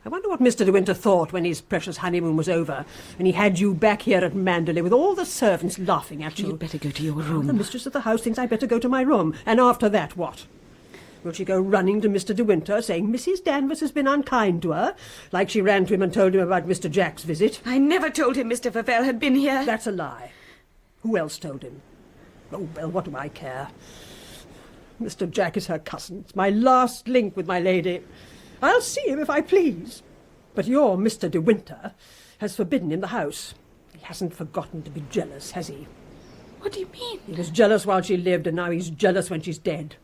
I wonder what Mr. De Winter thought when his precious honeymoon was over, and he had you back here at Manderley with all the servants laughing at you. You'd better go to your room. The mistress of the house thinks I'd better go to my room. And after that, what? Will she go running to Mr. De Winter, saying Mrs. Danvers has been unkind to her, like she ran to him and told him about Mr. Jack's visit? I never told him Mr. Favell had been here. That's a lie. Who else told him? Oh, well, what do I care? Mr. Jack is her cousin. It's my last link with my lady. I'll see him if I please. But your Mr. De Winter has forbidden him the house. He hasn't forgotten to be jealous, has he? What do you mean? He was jealous while she lived, and now he's jealous when she's dead.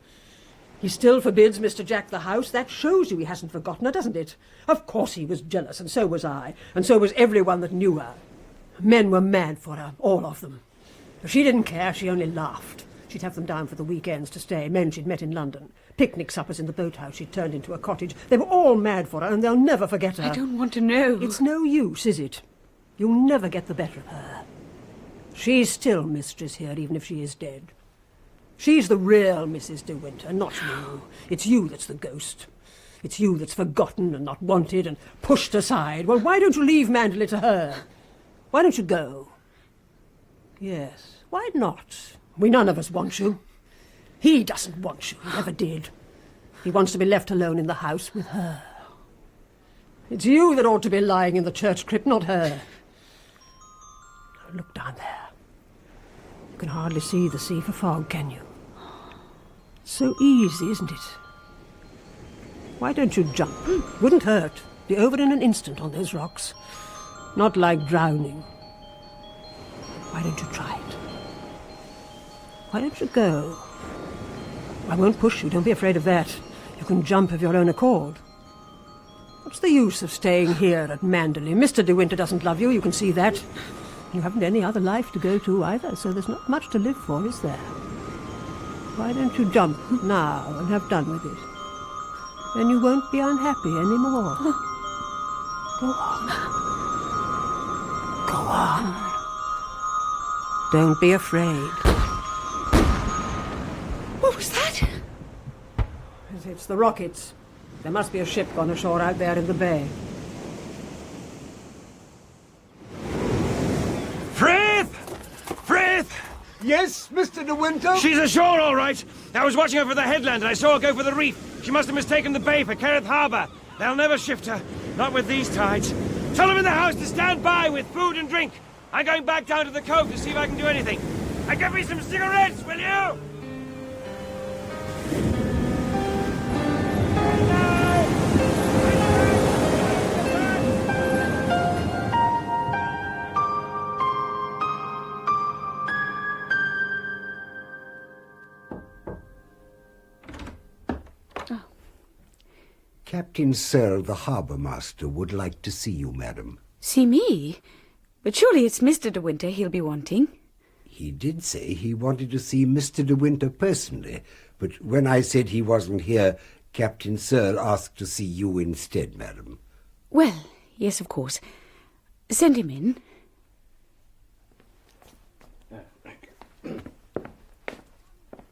He still forbids Mr. Jack the house. That shows you he hasn't forgotten her, doesn't it? Of course he was jealous, and so was I, and so was everyone that knew her. Men were mad for her, all of them. If she didn't care, she only laughed. She'd have them down for the weekends to stay, men she'd met in London. Picnic suppers in the boathouse she'd turned into a cottage. They were all mad for her, and they'll never forget her. I don't want to know. It's no use, is it? You'll never get the better of her. She's still mistress here, even if she is dead. She's the real Mrs. De Winter, not you. It's you that's the ghost. It's you that's forgotten and not wanted and pushed aside. Well, why don't you leave Manderley to her? Why don't you go? Yes, why not? We none of us want you. He doesn't want you, he never did. He wants to be left alone in the house with her. It's you that ought to be lying in the church crypt, not her. Look down there. You can hardly see the sea for fog, can you? So easy, isn't it? Why don't you jump? Wouldn't hurt. Be over in an instant on those rocks. Not like drowning. Why don't you try it? Why don't you go? I won't push you, don't be afraid of that. You can jump of your own accord. What's the use of staying here at Manderley? Mr. De Winter doesn't love you, you can see that. You haven't any other life to go to either, so there's not much to live for, is there? Why don't you jump now and have done with it? Then you won't be unhappy anymore. Go on. Go on. Don't be afraid. What was that? It's the rockets. There must be a ship gone ashore out there in the bay. Frith! Frith! Yes, Mr. De Winter? She's ashore, all right. I was watching her for the headland, and I saw her go for the reef. She must have mistaken the bay for Kerrith Harbour. They'll never shift her. Not with these tides. Tell them in the house to stand by with food and drink. I'm going back down to the cove to see if I can do anything. And give me some cigarettes, will you? Captain Searle, the harbour master, would like to see you, madam. See me? But surely it's Mr. De Winter he'll be wanting. He did say he wanted to see Mr. De Winter personally, but when I said he wasn't here, Captain Searle asked to see you instead, madam. Well, yes, of course. Send him in.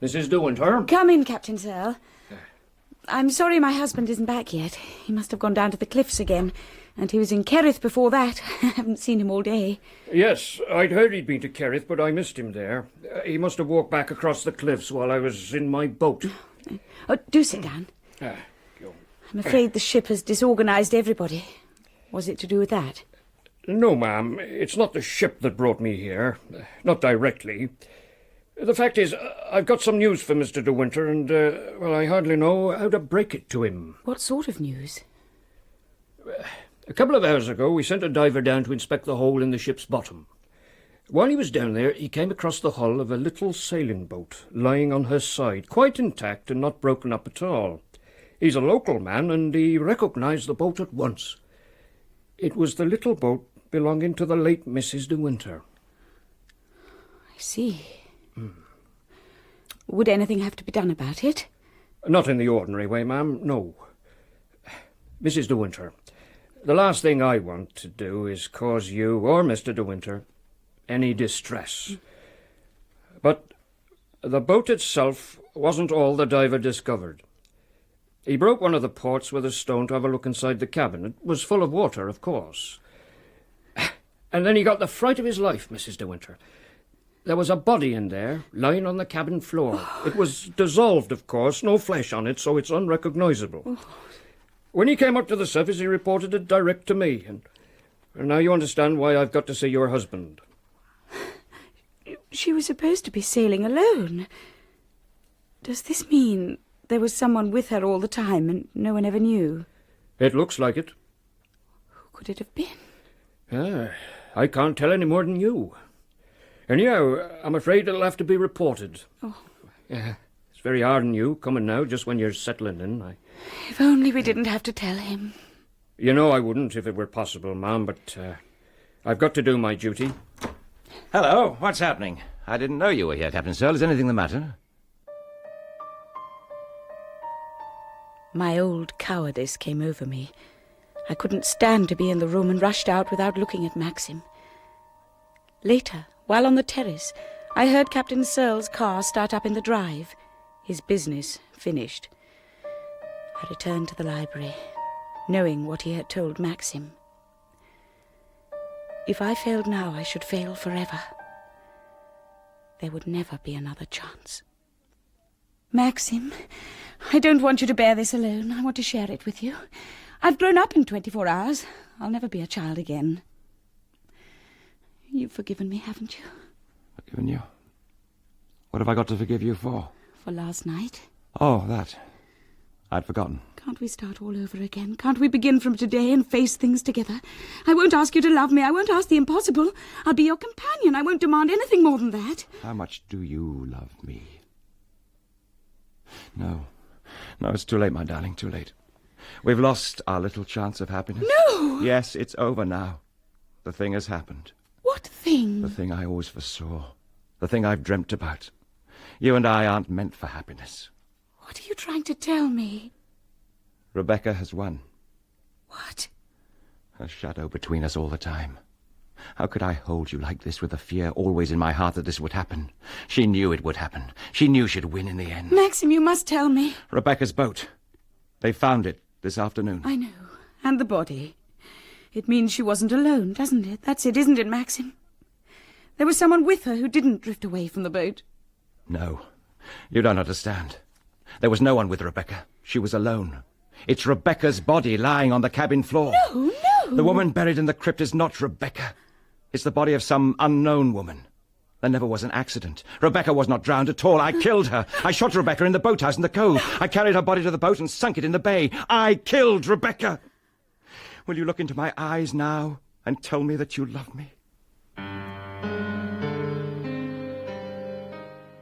Mrs. De Winter? Come in, Captain Searle. I'm sorry my husband isn't back yet. He must have gone down to the cliffs again, and he was in Kerrith before that. I haven't seen him all day. Yes, I'd heard he'd been to Kerrith, but I missed him there. He must have walked back across the cliffs while I was in my boat. Oh, do sit down. I'm afraid the ship has disorganised everybody. Was it to do with that? No, ma'am. It's not the ship that brought me here. Not directly. The fact is, I've got some news for Mr. De Winter, and, well, I hardly know how to break it to him. What sort of news? A couple of hours ago, we sent a diver down to inspect the hole in the ship's bottom. While he was down there, he came across the hull of a little sailing boat, lying on her side, quite intact and not broken up at all. He's a local man, and he recognised the boat at once. It was the little boat belonging to the late Mrs. De Winter. I see. Would anything have to be done about it? Not in the ordinary way, ma'am, no. Mrs. De Winter, the last thing I want to do is cause you or Mr. De Winter any distress. But the boat itself wasn't all the diver discovered. He broke one of the ports with a stone to have a look inside the cabin. It was full of water, of course. And then he got the fright of his life, Mrs. De Winter. There was a body in there, lying on the cabin floor. It was dissolved, of course, no flesh on it, so it's unrecognisable. When he came up to the surface, he reported it direct to me, and now you understand why I've got to see your husband. She was supposed to be sailing alone. Does this mean there was someone with her all the time and no one ever knew? It looks like it. Who could it have been? I can't tell any more than you. Anyhow, I'm afraid it'll have to be reported. Oh. It's very hard on you, coming now, just when you're settling in. If only we didn't have to tell him. You know I wouldn't if it were possible, ma'am, but I've got to do my duty. Hello, what's happening? I didn't know you were here, Captain Searle. Is anything the matter? My old cowardice came over me. I couldn't stand to be in the room and rushed out without looking at Maxim. Later, while on the terrace, I heard Captain Searle's car start up in the drive. His business finished. I returned to the library, knowing what he had told Maxim. If I failed now, I should fail forever. There would never be another chance. Maxim, I don't want you to bear this alone. I want to share it with you. I've grown up in 24 hours. I'll never be a child again. You've forgiven me, haven't you? Forgiven you? What have I got to forgive you for? For last night. Oh, that. I'd forgotten. Can't we start all over again? Can't we begin from today and face things together? I won't ask you to love me. I won't ask the impossible. I'll be your companion. I won't demand anything more than that. How much do you love me? No. No, it's too late, my darling, too late. We've lost our little chance of happiness. No! Yes, it's over now. The thing has happened. What thing? The thing I always foresaw. The thing I've dreamt about. You and I aren't meant for happiness. What are you trying to tell me? Rebecca has won. What? A shadow between us all the time. How could I hold you like this with the fear always in my heart that this would happen? She knew it would happen. She knew she'd win in the end. Maxim, you must tell me. Rebecca's boat. They found it this afternoon. I know. And the body. It means she wasn't alone, doesn't it? That's it, isn't it, Maxim? There was someone with her who didn't drift away from the boat. No. You don't understand. There was no one with Rebecca. She was alone. It's Rebecca's body lying on the cabin floor. No, no. The woman buried in the crypt is not Rebecca. It's the body of some unknown woman. There never was an accident. Rebecca was not drowned at all. I killed her. I shot Rebecca in the boathouse in the cove. I carried her body to the boat and sunk it in the bay. I killed Rebecca. Will you look into my eyes now and tell me that you love me?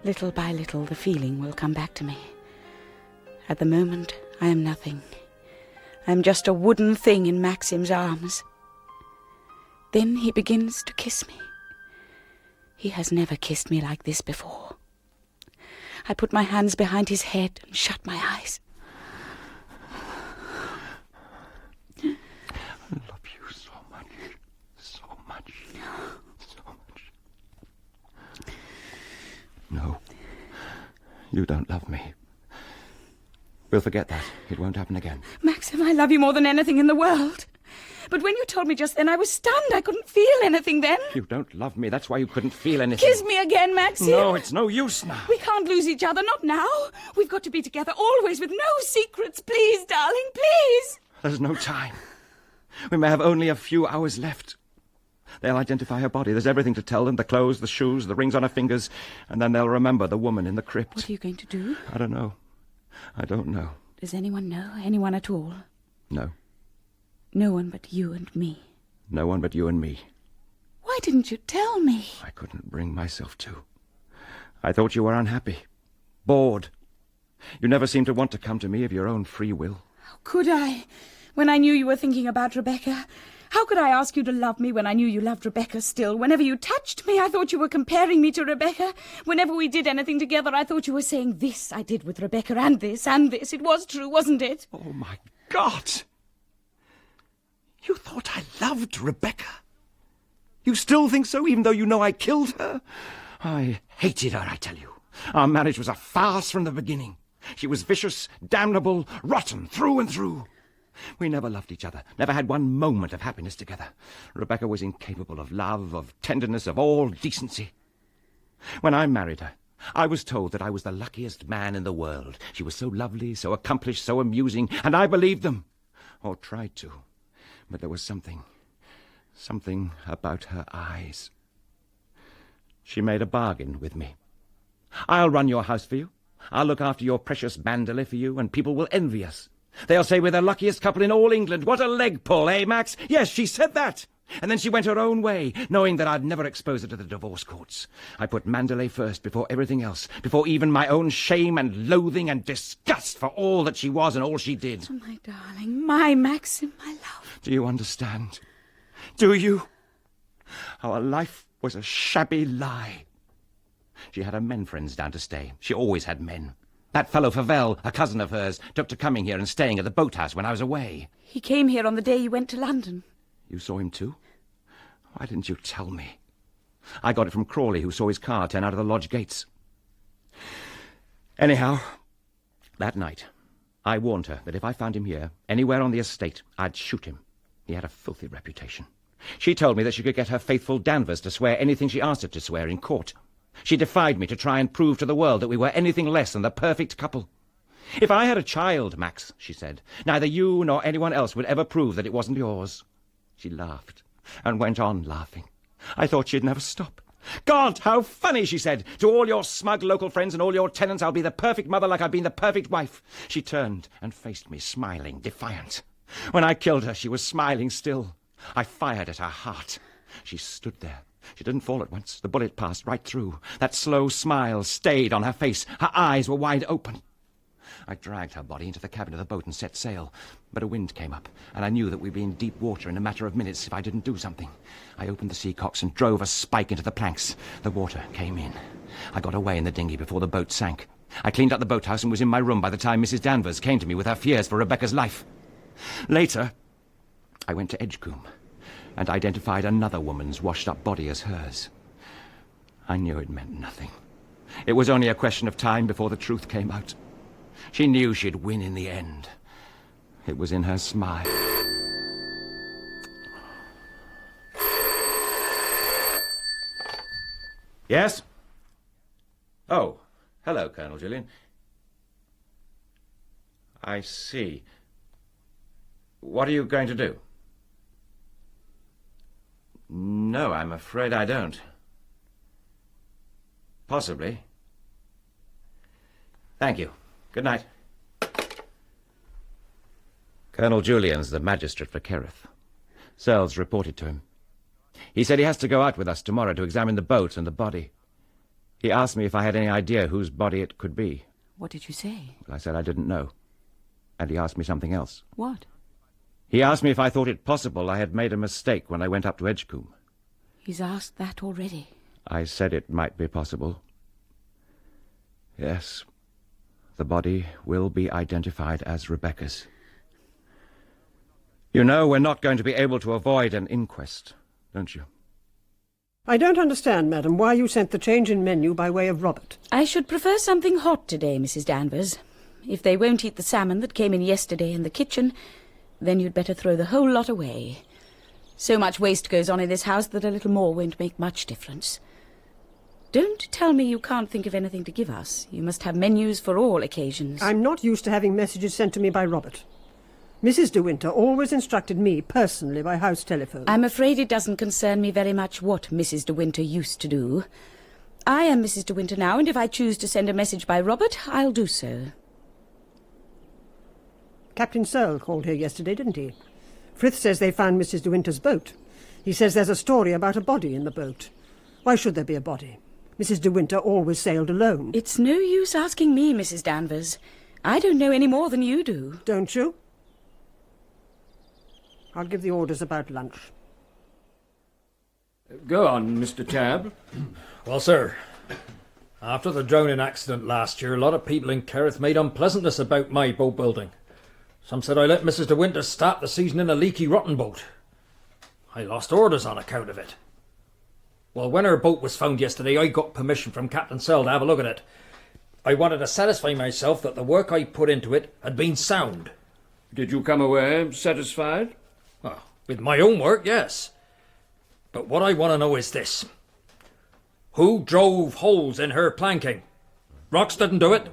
Little by little, the feeling will come back to me. At the moment, I am nothing. I am just a wooden thing in Maxim's arms. Then he begins to kiss me. He has never kissed me like this before. I put my hands behind his head and shut my eyes. I love you so much. So much. So much. No. You don't love me. We'll forget that. It won't happen again. Maxim, I love you more than anything in the world. But when you told me just then, I was stunned. I couldn't feel anything then. You don't love me. That's why you couldn't feel anything. Kiss me again, Maxim. No, it's no use now. We can't lose each other, not now. We've got to be together always with no secrets. Please, darling, please. There's no time. We may have only a few hours left. They'll identify her body. There's everything to tell them. The clothes, the shoes, the rings on her fingers. And then they'll remember the woman in the crypt. What are you going to do? I don't know. I don't know. Does anyone know? Anyone at all? No. No one but you and me. No one but you and me. Why didn't you tell me? I couldn't bring myself to. I thought you were unhappy. Bored. You never seemed to want to come to me of your own free will. How could I, when I knew you were thinking about Rebecca? How could I ask you to love me when I knew you loved Rebecca still? Whenever you touched me, I thought you were comparing me to Rebecca. Whenever we did anything together, I thought you were saying, this I did with Rebecca, and this, and this. It was true, wasn't it? Oh, my God! You thought I loved Rebecca? You still think so, even though you know I killed her? I hated her, I tell you. Our marriage was a farce from the beginning. She was vicious, damnable, rotten, through and through. We never loved each other, never had one moment of happiness together. Rebecca was incapable of love, of tenderness, of all decency. When I married her, I was told that I was the luckiest man in the world. She was so lovely, so accomplished, so amusing, and I believed them. Or tried to. But there was something about her eyes. She made a bargain with me. I'll run your house for you. I'll look after your precious Manderley for you, and people will envy us. They'll say we're the luckiest couple in all England. What a leg pull, eh, Max? Yes, she said that. And then she went her own way, knowing that I'd never expose her to the divorce courts. I put Manderley first before everything else, before even my own shame and loathing and disgust for all that she was and all she did. Oh, my darling, my Maxim, my love. Do you understand? Do you? Our life was a shabby lie. She had her men friends down to stay. She always had men. That fellow Favell, a cousin of hers, took to coming here and staying at the boathouse when I was away. He came here on the day you went to London. You saw him too? Why didn't you tell me? I got it from Crawley, who saw his car turn out of the lodge gates. Anyhow, that night, I warned her that if I found him here, anywhere on the estate, I'd shoot him. He had a filthy reputation. She told me that she could get her faithful Danvers to swear anything she asked her to swear in court. She defied me to try and prove to the world that we were anything less than the perfect couple. If I had a child, Max, she said, neither you nor anyone else would ever prove that it wasn't yours. She laughed and went on laughing. I thought she'd never stop. God, how funny, she said. To all your smug local friends and all your tenants, I'll be the perfect mother like I've been the perfect wife. She turned and faced me, smiling, defiant. When I killed her, she was smiling still. I fired at her heart. She stood there. She didn't fall at once. The bullet passed right through. That slow smile stayed on her face. Her eyes were wide open. I dragged her body into the cabin of the boat and set sail. But a wind came up, and I knew that we'd be in deep water in a matter of minutes if I didn't do something. I opened the seacocks and drove a spike into the planks. The water came in. I got away in the dinghy before the boat sank. I cleaned up the boathouse and was in my room by the time Mrs. Danvers came to me with her fears for Rebecca's life. Later, I went to Edgecombe and identified another woman's washed-up body as hers. I knew it meant nothing. It was only a question of time before the truth came out. She knew she'd win in the end. It was in her smile. Yes? Oh, hello, Colonel Julian. I see. What are you going to do? No, I'm afraid I don't. Possibly. Thank you. Good night. Colonel Julian's the magistrate for Kerrith. Searles reported to him. He said he has to go out with us tomorrow to examine the boat and the body. He asked me if I had any idea whose body it could be. What did you say? I said I didn't know. And he asked me something else. What? He asked me if I thought it possible I had made a mistake when I went up to Edgecombe. He's asked that already. I said it might be possible. Yes. The body will be identified as Rebecca's. You know we're not going to be able to avoid an inquest, don't you? I don't understand, madam, why you sent the change in menu by way of Robert. I should prefer something hot today, Mrs. Danvers. If they won't eat the salmon that came in yesterday in the kitchen, then you'd better throw the whole lot away. So much waste goes on in this house that a little more won't make much difference. Don't tell me you can't think of anything to give us. You must have menus for all occasions. I'm not used to having messages sent to me by Robert. Mrs. De Winter always instructed me personally by house telephone. I'm afraid it doesn't concern me very much what Mrs. De Winter used to do. I am Mrs. De Winter now, and if I choose to send a message by Robert, I'll do so. Captain Searle called here yesterday, didn't he? Frith says they found Mrs. De Winter's boat. He says there's a story about a body in the boat. Why should there be a body? Mrs. De Winter always sailed alone. It's no use asking me, Mrs. Danvers. I don't know any more than you do. Don't you? I'll give the orders about lunch. Go on, Mr. Tabb. Well, sir, after the drowning accident last year, a lot of people in Kerrith made unpleasantness about my boat building. Some said I let Mrs. De Winter start the season in a leaky, rotten boat. I lost orders on account of it. Well, when her boat was found yesterday, I got permission from Captain Searle to have a look at it. I wanted to satisfy myself that the work I put into it had been sound. Did you come away satisfied? Well, with my own work, yes. But what I want to know is this. Who drove holes in her planking? Rocks didn't do it.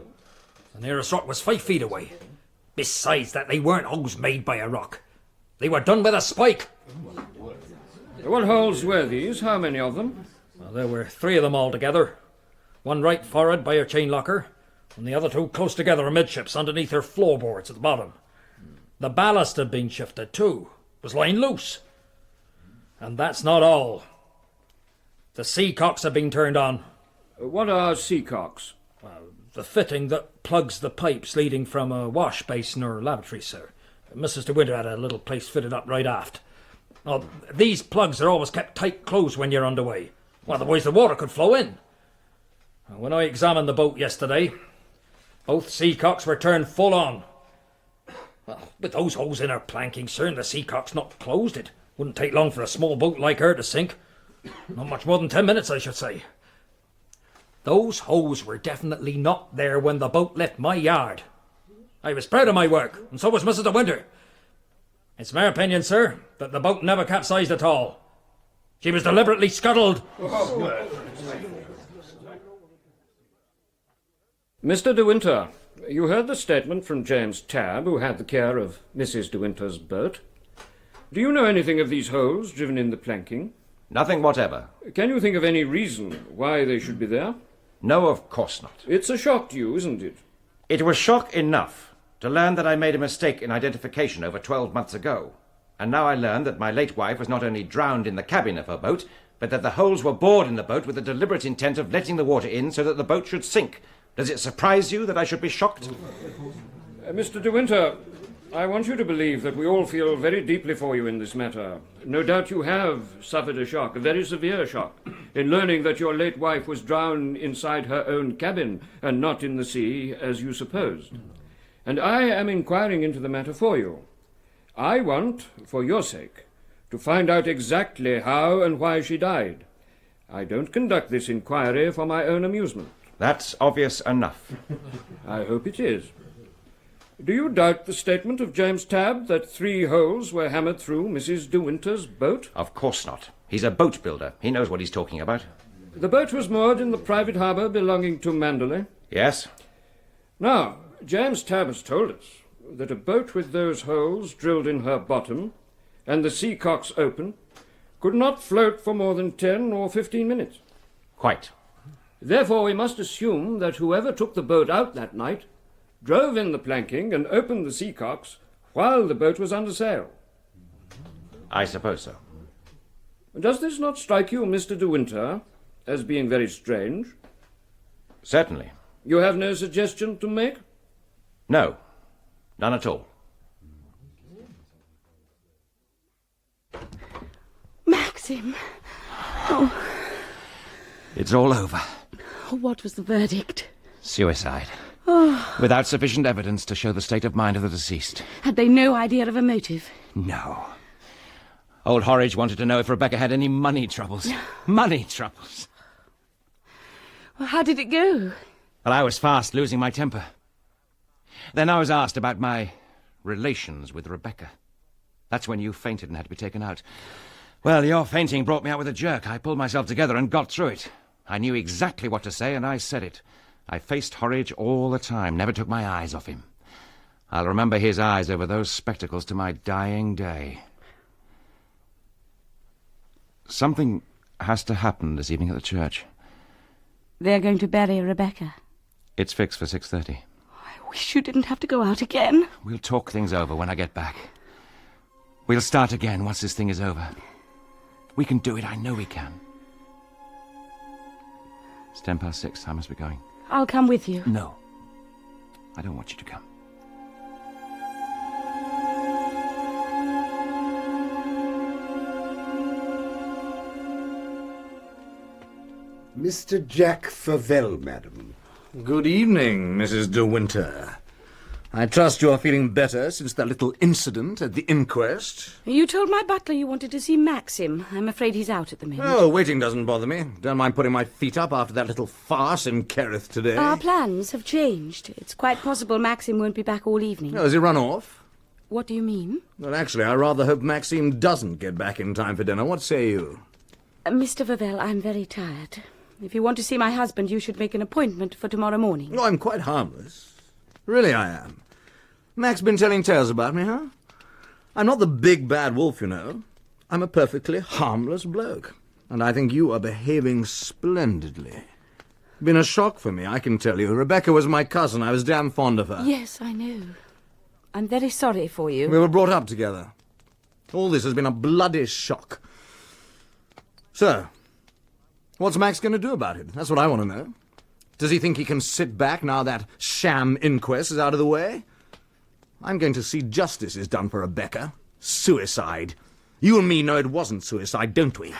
The nearest rock was 5 feet away. Besides that, they weren't holes made by a rock. They were done with a spike. What holes were these? How many of them? Well, there were 3 of them altogether. One right forward by her chain locker, and the other 2 close together amidships underneath her floorboards at the bottom. The ballast had been shifted too. It was lying loose. And that's not all. The seacocks had been turned on. What are seacocks? Well, the fitting that plugs the pipes leading from a wash basin or lavatory, sir. Mrs. De Winter had a little place fitted up right aft. Now, these plugs are always kept tight closed when you're underway. Well, otherwise the water could flow in. When I examined the boat yesterday, both seacocks were turned full on. Well, with those holes in her planking, sir, and the seacocks not closed, it wouldn't take long for a small boat like her to sink. Not much more than 10 minutes, I should say. Those holes were definitely not there when the boat left my yard. I was proud of my work, and so was Mrs. De Winter. It's my opinion, sir, that the boat never capsized at all. She was deliberately scuttled. Mr. De Winter, you heard the statement from James Tabb, who had the care of Mrs. De Winter's boat. Do you know anything of these holes driven in the planking? Nothing whatever. Can you think of any reason why they should be there? No, of course not. It's a shock to you, isn't it? It was shock enough to learn that I made a mistake in identification over 12 months ago. And now I learn that my late wife was not only drowned in the cabin of her boat, but that the holes were bored in the boat with the deliberate intent of letting the water in so that the boat should sink. Does it surprise you that I should be shocked? Mr. De Winter, I want you to believe that we all feel very deeply for you in this matter. No doubt you have suffered a shock, a very severe shock, in learning that your late wife was drowned inside her own cabin and not in the sea, as you supposed. And I am inquiring into the matter for you. I want, for your sake, to find out exactly how and why she died. I don't conduct this inquiry for my own amusement. That's obvious enough. I hope it is. Do you doubt the statement of James Tabb that 3 holes were hammered through Mrs. De Winter's boat? Of course not. He's a boat builder. He knows what he's talking about. The boat was moored in the private harbour belonging to Manderley. Yes? Now, James Tabb has told us that a boat with those holes drilled in her bottom and the sea cocks open could not float for more than 10 or 15 minutes. Quite. Therefore, we must assume that whoever took the boat out that night drove in the planking and opened the sea cocks while the boat was under sail. I suppose so. Does this not strike you, Mr. De Winter, as being very strange? Certainly. You have no suggestion to make? No. None at all. Maxim. Oh. It's all over. What was the verdict? Suicide. Oh. Without sufficient evidence to show the state of mind of the deceased. Had they no idea of a motive? No. Old Horridge wanted to know if Rebecca had any money troubles. Money troubles. Well, how did it go? Well, I was fast losing my temper. Then I was asked about my relations with Rebecca. That's when you fainted and had to be taken out. Well, your fainting brought me out with a jerk. I pulled myself together and got through it. I knew exactly what to say, and I said it. I faced Horridge all the time, never took my eyes off him. I'll remember his eyes over those spectacles to my dying day. Something has to happen this evening at the church. They're going to bury Rebecca. It's fixed for 6:30. I wish you didn't have to go out again. We'll talk things over when I get back. We'll start again once this thing is over. We can do it, I know we can. It's 6:10. I must be going. I'll come with you. No. I don't want you to come. Mr. Jack Favell, madam. Good evening, Mrs. De Winter. I trust you are feeling better since that little incident at the inquest. You told my butler you wanted to see Maxim. I'm afraid he's out at the moment. Oh, waiting doesn't bother me. Don't mind putting my feet up after that little farce in Kerrith today. Our plans have changed. It's quite possible Maxim won't be back all evening. Oh, has he run off? What do you mean? Well, actually, I rather hope Maxim doesn't get back in time for dinner. What say you? Mr. Favell, I'm very tired. If you want to see my husband, you should make an appointment for tomorrow morning. No, I'm quite harmless. Really, I am. Mac's been telling tales about me, huh? I'm not the big bad wolf, you know. I'm a perfectly harmless bloke. And I think you are behaving splendidly. Been a shock for me, I can tell you. Rebecca was my cousin. I was damn fond of her. Yes, I know. I'm very sorry for you. We were brought up together. All this has been a bloody shock. So, what's Max going to do about it? That's what I want to know. Does he think he can sit back now that sham inquest is out of the way? I'm going to see justice is done for Rebecca. Suicide. You and me know it wasn't suicide, don't we?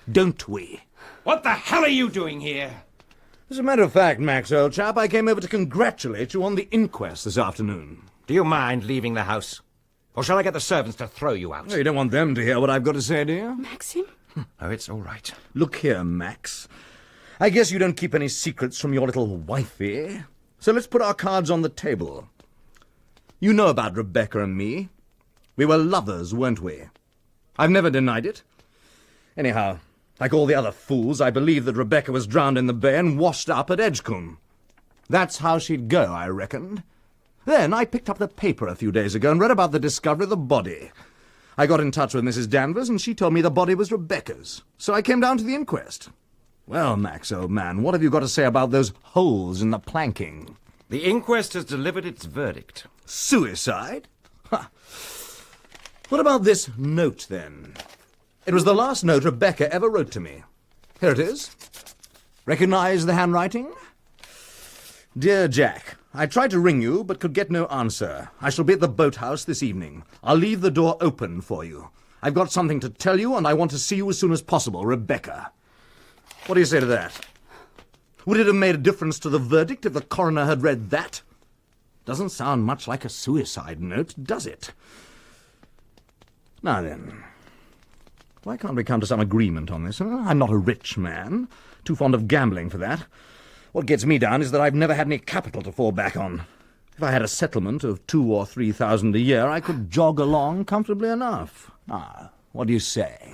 Don't we? What the hell are you doing here? As a matter of fact, Max, old chap, I came over to congratulate you on the inquest this afternoon. Do you mind leaving the house? Or shall I get the servants to throw you out? Well, you don't want them to hear what I've got to say, do you? Maxim? Oh, it's all right. Look here, Max. I guess you don't keep any secrets from your little wifey. So let's put our cards on the table. You know about Rebecca and me. We were lovers, weren't we? I've never denied it. Anyhow, like all the other fools, I believe that Rebecca was drowned in the bay and washed up at Edgecombe. That's how she'd go, I reckoned. Then I picked up the paper a few days ago and read about the discovery of the body. I got in touch with Mrs Danvers, and she told me the body was Rebecca's. So I came down to the inquest. Well, Max, old man, what have you got to say about those holes in the planking? The inquest has delivered its verdict. Suicide? Ha! What about this note, then? It was the last note Rebecca ever wrote to me. Here it is. Recognize the handwriting? Dear Jack, I tried to ring you, but could get no answer. I shall be at the boathouse this evening. I'll leave the door open for you. I've got something to tell you, and I want to see you as soon as possible, Rebecca. What do you say to that? Would it have made a difference to the verdict if the coroner had read that? Doesn't sound much like a suicide note, does it? Now then, why can't we come to some agreement on this? Huh? I'm not a rich man, too fond of gambling for that. What gets me down is that I've never had any capital to fall back on. If I had a settlement of 2,000 or 3,000 a year, I could jog along comfortably enough. Ah, what do you say?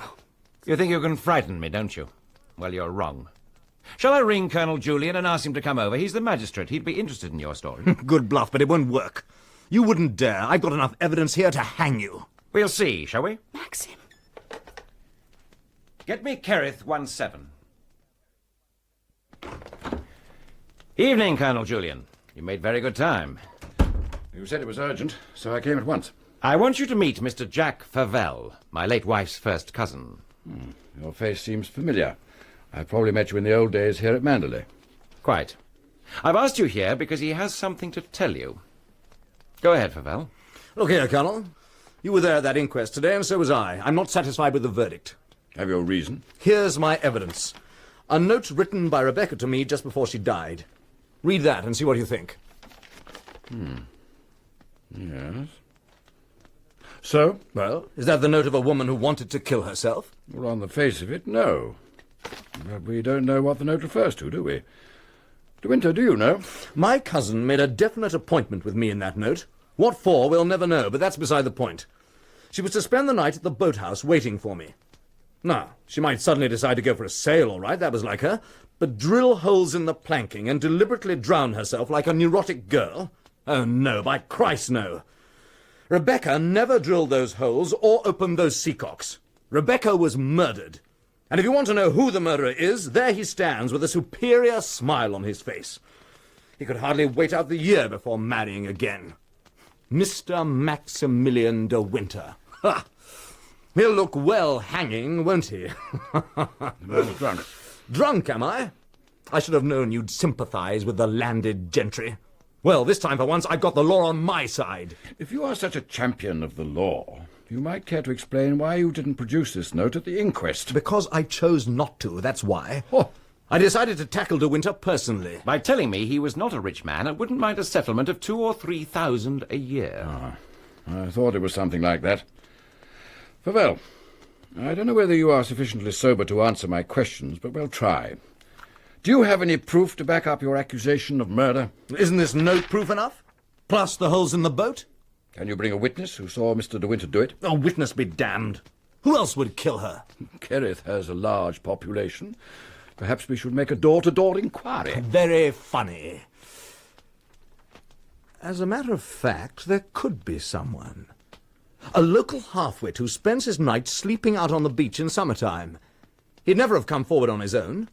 You think you can frighten me, don't you? Well, you're wrong. Shall I ring Colonel Julian and ask him to come over? He's the magistrate. He'd be interested in your story. Good bluff, but it won't work. You wouldn't dare. I've got enough evidence here to hang you. We'll see, shall we? Maxim. Get me Kerith 17. Evening, Colonel Julian. You made very good time. You said it was urgent, so I came at once. I want you to meet Mr. Jack Favell, my late wife's first cousin. Your face seems familiar. I probably met you in the old days here at Manderley. Quite. I've asked you here because he has something to tell you. Go ahead, Favell. Look here, Colonel. You were there at that inquest today, and so was I. I'm not satisfied with the verdict. Have your reason? Here's my evidence. A note written by Rebecca to me just before she died. Read that and see what you think. Yes. So? Well, is that the note of a woman who wanted to kill herself? Well, on the face of it, no. But we don't know what the note refers to, do we? De Winter, do you know? My cousin made a definite appointment with me in that note. What for, we'll never know, but that's beside the point. She was to spend the night at the boathouse waiting for me. Now, she might suddenly decide to go for a sail, all right, that was like her, but drill holes in the planking and deliberately drown herself like a neurotic girl? Oh, no, by Christ, no. Rebecca never drilled those holes or opened those seacocks. Rebecca was murdered. And if you want to know who the murderer is, there he stands with a superior smile on his face. He could hardly wait out the year before marrying again. Mr. Maximilian de Winter. Ha! He'll look well hanging, won't he? Drunk. Drunk, am I? I should have known you'd sympathize with the landed gentry. Well, this time for once I've got the law on my side. If you are such a champion of the law, you might care to explain why you didn't produce this note at the inquest. Because I chose not to, that's why. Oh. I decided to tackle De Winter personally. By telling me he was not a rich man and wouldn't mind a settlement of 2,000 or 3,000 a year. I thought it was something like that. Favell, I don't know whether you are sufficiently sober to answer my questions, but we'll try. Do you have any proof to back up your accusation of murder? Isn't this note proof enough? Plus the holes in the boat? Can you bring a witness who saw Mr. De Winter do it? A witness be damned. Who else would kill her? Kerith has a large population. Perhaps we should make a door-to-door inquiry. Very funny. As a matter of fact, there could be someone. A local half-wit who spends his nights sleeping out on the beach in summertime. He'd never have come forward on his own.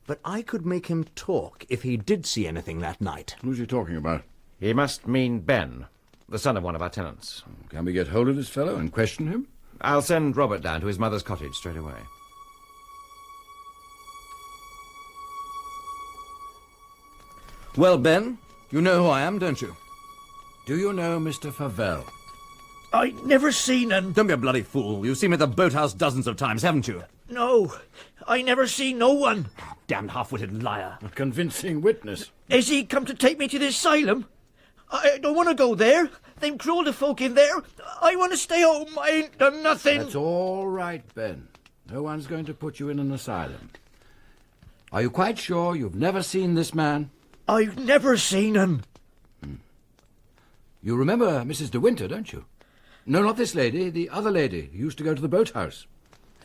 But I could make him talk if he did see anything that night. Who's he talking about? He must mean Ben, the son of one of our tenants. Can we get hold of this fellow and question him? I'll send Robert down to his mother's cottage straight away. Well, Ben, you know who I am, don't you? Do you know Mr. Favell? I never seen un. Don't be a bloody fool. You've seen me at the boathouse dozens of times, haven't you? No, I never seen no one. Damned half-witted liar. A convincing witness. Has he come to take me to the asylum? I don't want to go there. They've cruel to folk in there. I want to stay home. I ain't done nothing. That's all right, Ben. No one's going to put you in an asylum. Are you quite sure you've never seen this man? I've never seen him. You remember Mrs. De Winter, don't you? No, not this lady, the other lady who used to go to the boathouse.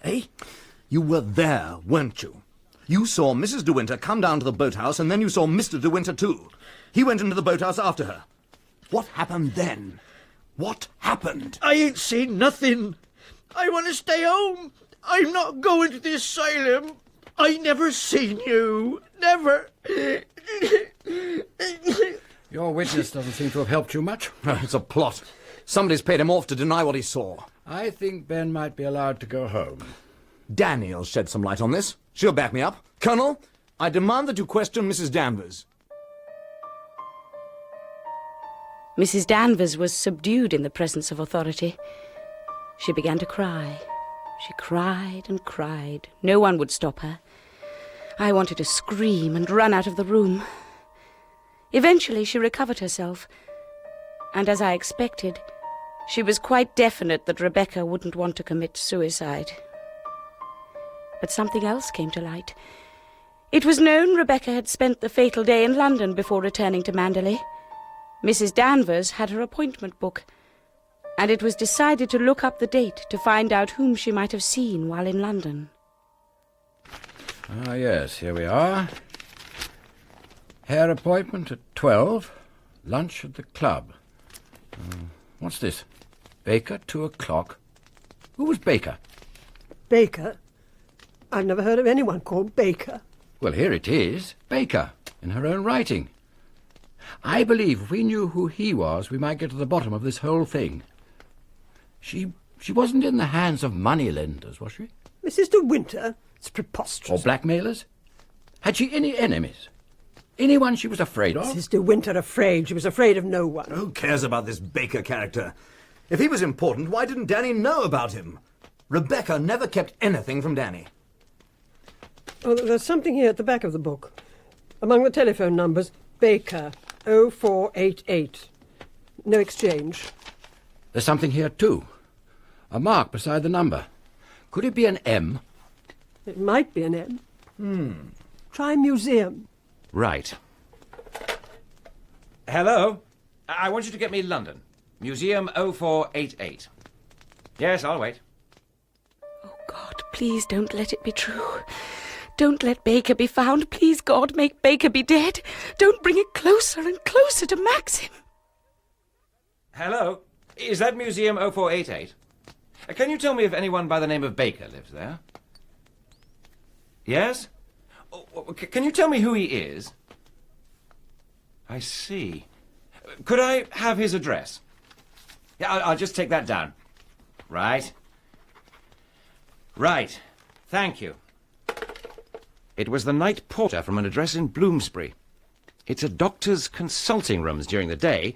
Eh? You were there, weren't you? You saw Mrs. De Winter come down to the boathouse, and then you saw Mr. De Winter too. He went into the boathouse after her. What happened then? What happened? I ain't seen nothing. I want to stay home. I'm not going to the asylum. I never seen you. Never. Your witness doesn't seem to have helped you much. It's a plot. Somebody's paid him off to deny what he saw. I think Ben might be allowed to go home. Danny'll shed some light on this. She'll back me up. Colonel, I demand that you question Mrs. Danvers. Mrs. Danvers was subdued in the presence of authority. She began to cry. She cried and cried. No one would stop her. I wanted to scream and run out of the room. Eventually she recovered herself, and as I expected, she was quite definite that Rebecca wouldn't want to commit suicide. But something else came to light. It was known Rebecca had spent the fatal day in London before returning to Manderley. Mrs. Danvers had her appointment book, and it was decided to look up the date to find out whom she might have seen while in London. Ah, yes, here we are. Hair appointment at 12, lunch at the club. What's this? Baker, 2 o'clock. Who was Baker? Baker? I've never heard of anyone called Baker. Well, here it is. Baker, in her own writing. I believe if we knew who he was, we might get to the bottom of this whole thing. She wasn't in the hands of moneylenders, was she? Mrs. De Winter? It's preposterous. Or blackmailers? Had she any enemies? Anyone she was afraid of? Mrs. De Winter afraid? She was afraid of no one. Who cares about this Baker character? If he was important, why didn't Danny know about him? Rebecca never kept anything from Danny. Oh, there's something here at the back of the book. Among the telephone numbers, Baker, 0488. No exchange. There's something here, too. A mark beside the number. Could it be an M? It might be an M. Try museum. Right. Hello? I want you to get me London. Museum 0488. Yes, I'll wait. Oh, God, please don't let it be true. Don't let Baker be found. Please, God, make Baker be dead. Don't bring it closer and closer to Maxim. Hello? Is that Museum 0488? Can you tell me if anyone by the name of Baker lives there? Yes? Can you tell me who he is? I see. Could I have his address? Yeah, I'll just take that down. Right. Right. Thank you. It was the night porter from an address in Bloomsbury. It's a doctor's consulting rooms during the day.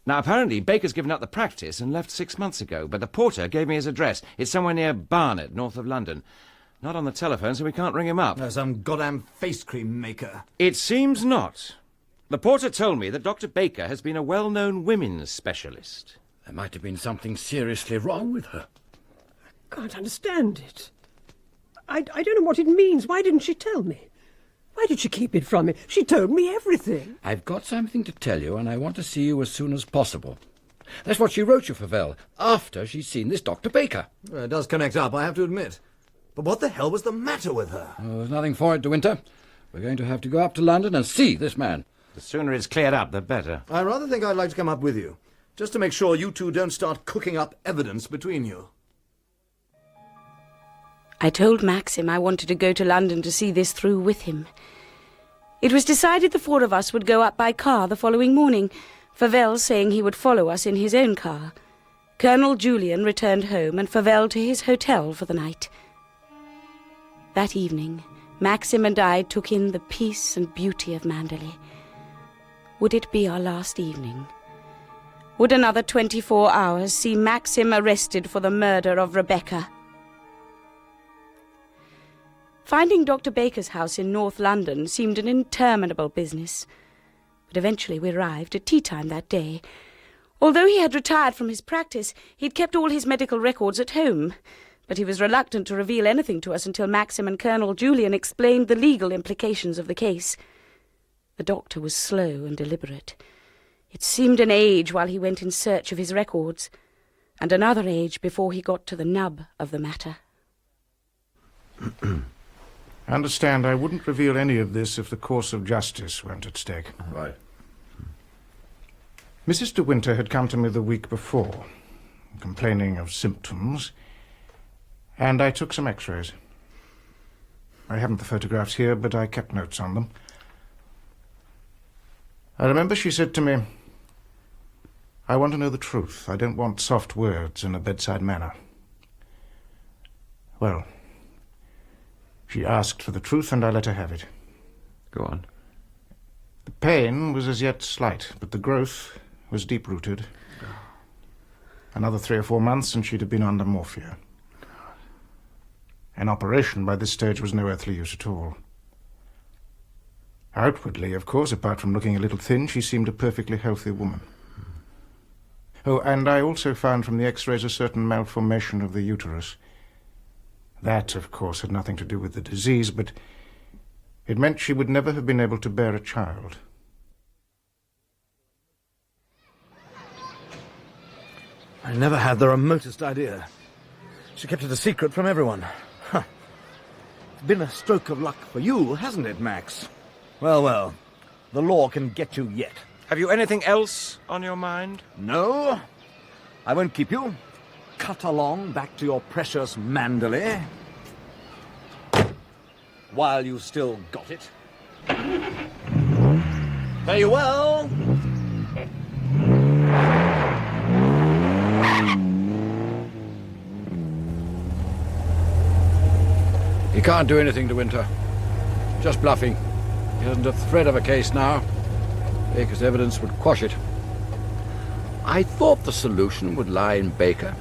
Now, apparently, Baker's given up the practice and left 6 months ago, but the porter gave me his address. It's somewhere near Barnet, north of London. Not on the telephone, so we can't ring him up. Some goddamn face cream maker. It seems not. The porter told me that Dr. Baker has been a well-known women's specialist. There might have been something seriously wrong with her. I can't understand it. I don't know what it means. Why didn't she tell me? Why did she keep it from me? She told me everything. I've got something to tell you, and I want to see you as soon as possible. That's what she wrote you, Favell, after she'd seen this Dr. Baker. Well, it does connect up, I have to admit. But what the hell was the matter with her? Oh, there's nothing for it, De Winter. We're going to have to go up to London and see this man. The sooner it's cleared up, the better. I rather think I'd like to come up with you, just to make sure you two don't start cooking up evidence between you. I told Maxim I wanted to go to London to see this through with him. It was decided the 4 of us would go up by car the following morning, Favell saying he would follow us in his own car. Colonel Julian returned home and Favell to his hotel for the night. That evening, Maxim and I took in the peace and beauty of Manderley. Would it be our last evening? Would another 24 hours see Maxim arrested for the murder of Rebecca? Finding Dr. Baker's house in North London seemed an interminable business, but eventually we arrived at tea-time that day. Although he had retired from his practice, he'd kept all his medical records at home. but he was reluctant to reveal anything to us until Maxim and Colonel Julian explained the legal implications of the case. The doctor was slow and deliberate. It seemed an age while he went in search of his records, and another age before he got to the nub of the matter. Understand, I wouldn't reveal any of this if the course of justice weren't at stake. Right. Mrs. de Winter had come to me the week before, complaining of symptoms, and I took some x-rays. I haven't the photographs here, but I kept notes on them. I remember she said to me, "I want to know the truth. I don't want soft words in a bedside manner." Well, she asked for the truth, and I let her have it. Go on. The pain was as yet slight, but the growth was deep-rooted. Another 3 or 4 months, and she'd have been under morphia. An operation by this stage was no earthly use at all. Outwardly, of course, apart from looking a little thin, she seemed a perfectly healthy woman. Oh, and I also found from the x-rays a certain malformation of the uterus. That, of course, had nothing to do with the disease, but it meant she would never have been able to bear a child. I never had the remotest idea. She kept it a secret from everyone. Huh. It's been a stroke of luck for you, hasn't it, Max? Well, well, the law can get you yet. Have you anything else on your mind? No, I won't keep you. Cut along back to your precious Manderley. While you still got it. Fare you well. He can't do anything to Winter. Just bluffing. He hasn't a thread of a case now. Baker's evidence would quash it. I thought the solution would lie in Baker.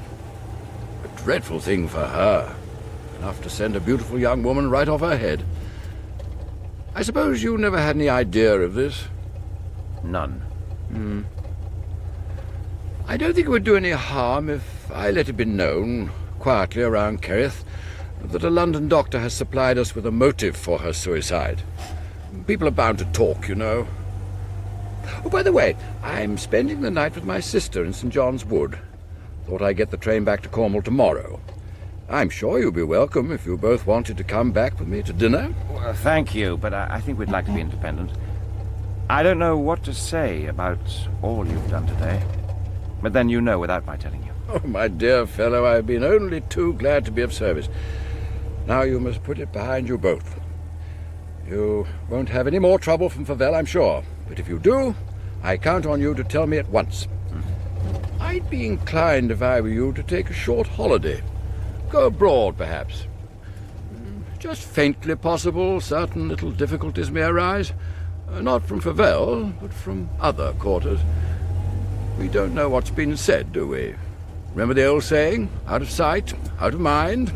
A dreadful thing for her. Enough to send a beautiful young woman right off her head. I suppose you never had any idea of this? None. I don't think it would do any harm if I let it be known, quietly around Kerrith, that a London doctor has supplied us with a motive for her suicide. People are bound to talk, you know. Oh, by the way, I'm spending the night with my sister in St. John's Wood. Thought I'd get the train back to Cornwall tomorrow. I'm sure you'll be welcome if you both wanted to come back with me to dinner. Well, thank you, but I think we'd like to be independent. I don't know what to say about all you've done today, but then you know without my telling you. Oh, my dear fellow, I've been only too glad to be of service. Now you must put it behind you both. You won't have any more trouble from Favell, I'm sure. But if you do, I count on you to tell me at once. I'd be inclined, if I were you, to take a short holiday. Go abroad, perhaps. Just faintly possible, certain little difficulties may arise. Not from Favell, but from other quarters. We don't know what's been said, do we? Remember the old saying, out of sight, out of mind?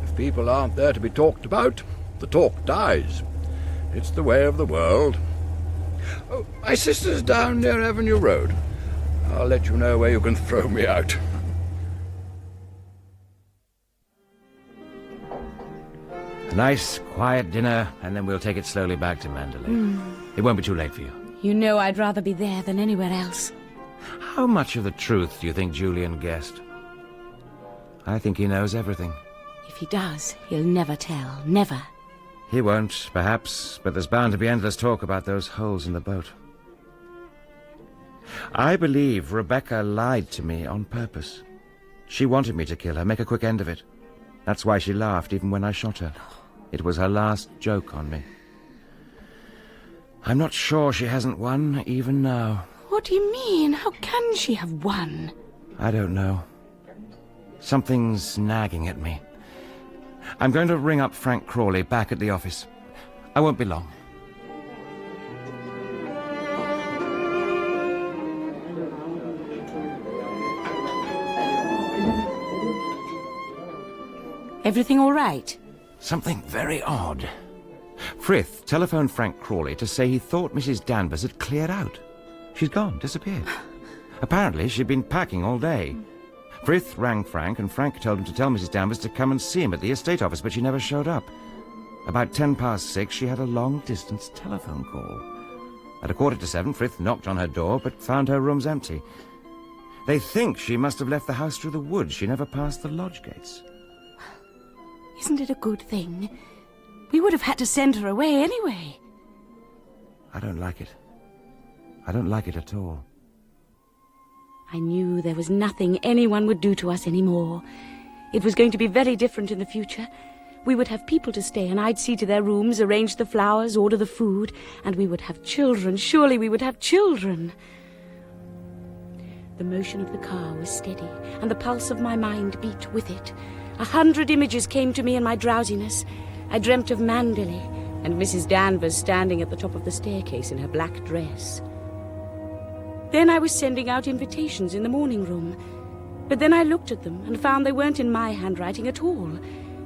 If people aren't there to be talked about, the talk dies. It's the way of the world. Oh, my sister's down near Avenue Road. I'll let you know where you can throw me out. A nice, quiet dinner, and then we'll take it slowly back to Manderley. It won't be too late for you. You know I'd rather be there than anywhere else. How much of the truth do you think Julian guessed? I think he knows everything. If he does, he'll never tell. Never. He won't, perhaps, but there's bound to be endless talk about those holes in the boat. I believe Rebecca lied to me on purpose. She wanted me to kill her, make a quick end of it. That's why she laughed even when I shot her. It was her last joke on me. I'm not sure she hasn't won, even now. What do you mean? How can she have won? I don't know. Something's nagging at me. I'm going to ring up Frank Crawley back at the office. I won't be long. Everything all right? Something very odd. Frith telephoned Frank Crawley to say he thought Mrs. Danvers had cleared out. She's gone, disappeared. Apparently she'd been packing all day. Frith rang Frank, and Frank told him to tell Mrs. Danvers to come and see him at the estate office, but she never showed up. About 6:10, she had a long-distance telephone call. At 6:45, Frith knocked on her door, but found her rooms empty. They think she must have left the house through the woods. She never passed the lodge gates. Isn't it a good thing? We would have had to send her away anyway. I don't like it. I don't like it at all. I knew there was nothing anyone would do to us anymore. It was going to be very different in the future. We would have people to stay, and I'd see to their rooms, arrange the flowers, order the food, and we would have children. Surely we would have children. The motion of the car was steady, and the pulse of my mind beat with it. 100 images came to me in my drowsiness. I dreamt of Manderley, and Mrs. Danvers standing at the top of the staircase in her black dress. Then I was sending out invitations in the morning room. But then I looked at them and found they weren't in my handwriting at all.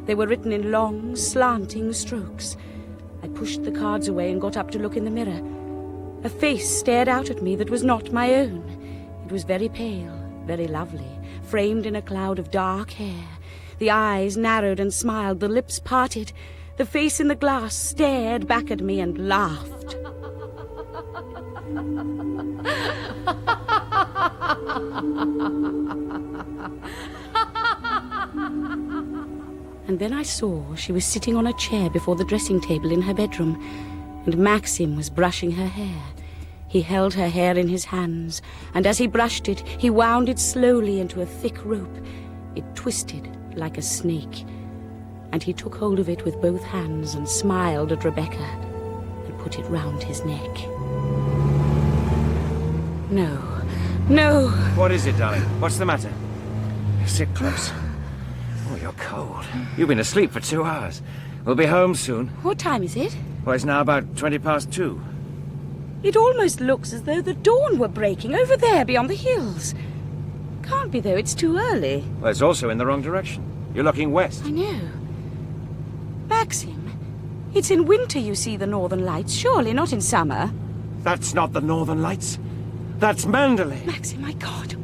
They were written in long, slanting strokes. I pushed the cards away and got up to look in the mirror. A face stared out at me that was not my own. It was very pale, very lovely, framed in a cloud of dark hair. The eyes narrowed and smiled, the lips parted. The face in the glass stared back at me and laughed. And then I saw she was sitting on a chair before the dressing table in her bedroom, and Maxim was brushing her hair. He held her hair in his hands, and as he brushed it, he wound it slowly into a thick rope. It twisted like a snake, and he took hold of it with both hands and smiled at Rebecca and put it round his neck. No, no. What is it, darling? What's the matter? Sit close. Oh, you're cold. You've been asleep for 2 hours. We'll be home soon. What time is it? Well, it's now about 2:20. It almost looks as though the dawn were breaking over there beyond the hills. Can't be, though. It's too early. Well, it's also in the wrong direction. You're looking west. I know. Maxim, it's in winter you see the northern lights, surely not in summer. That's not the northern lights. That's Manderley. Maxim, my God.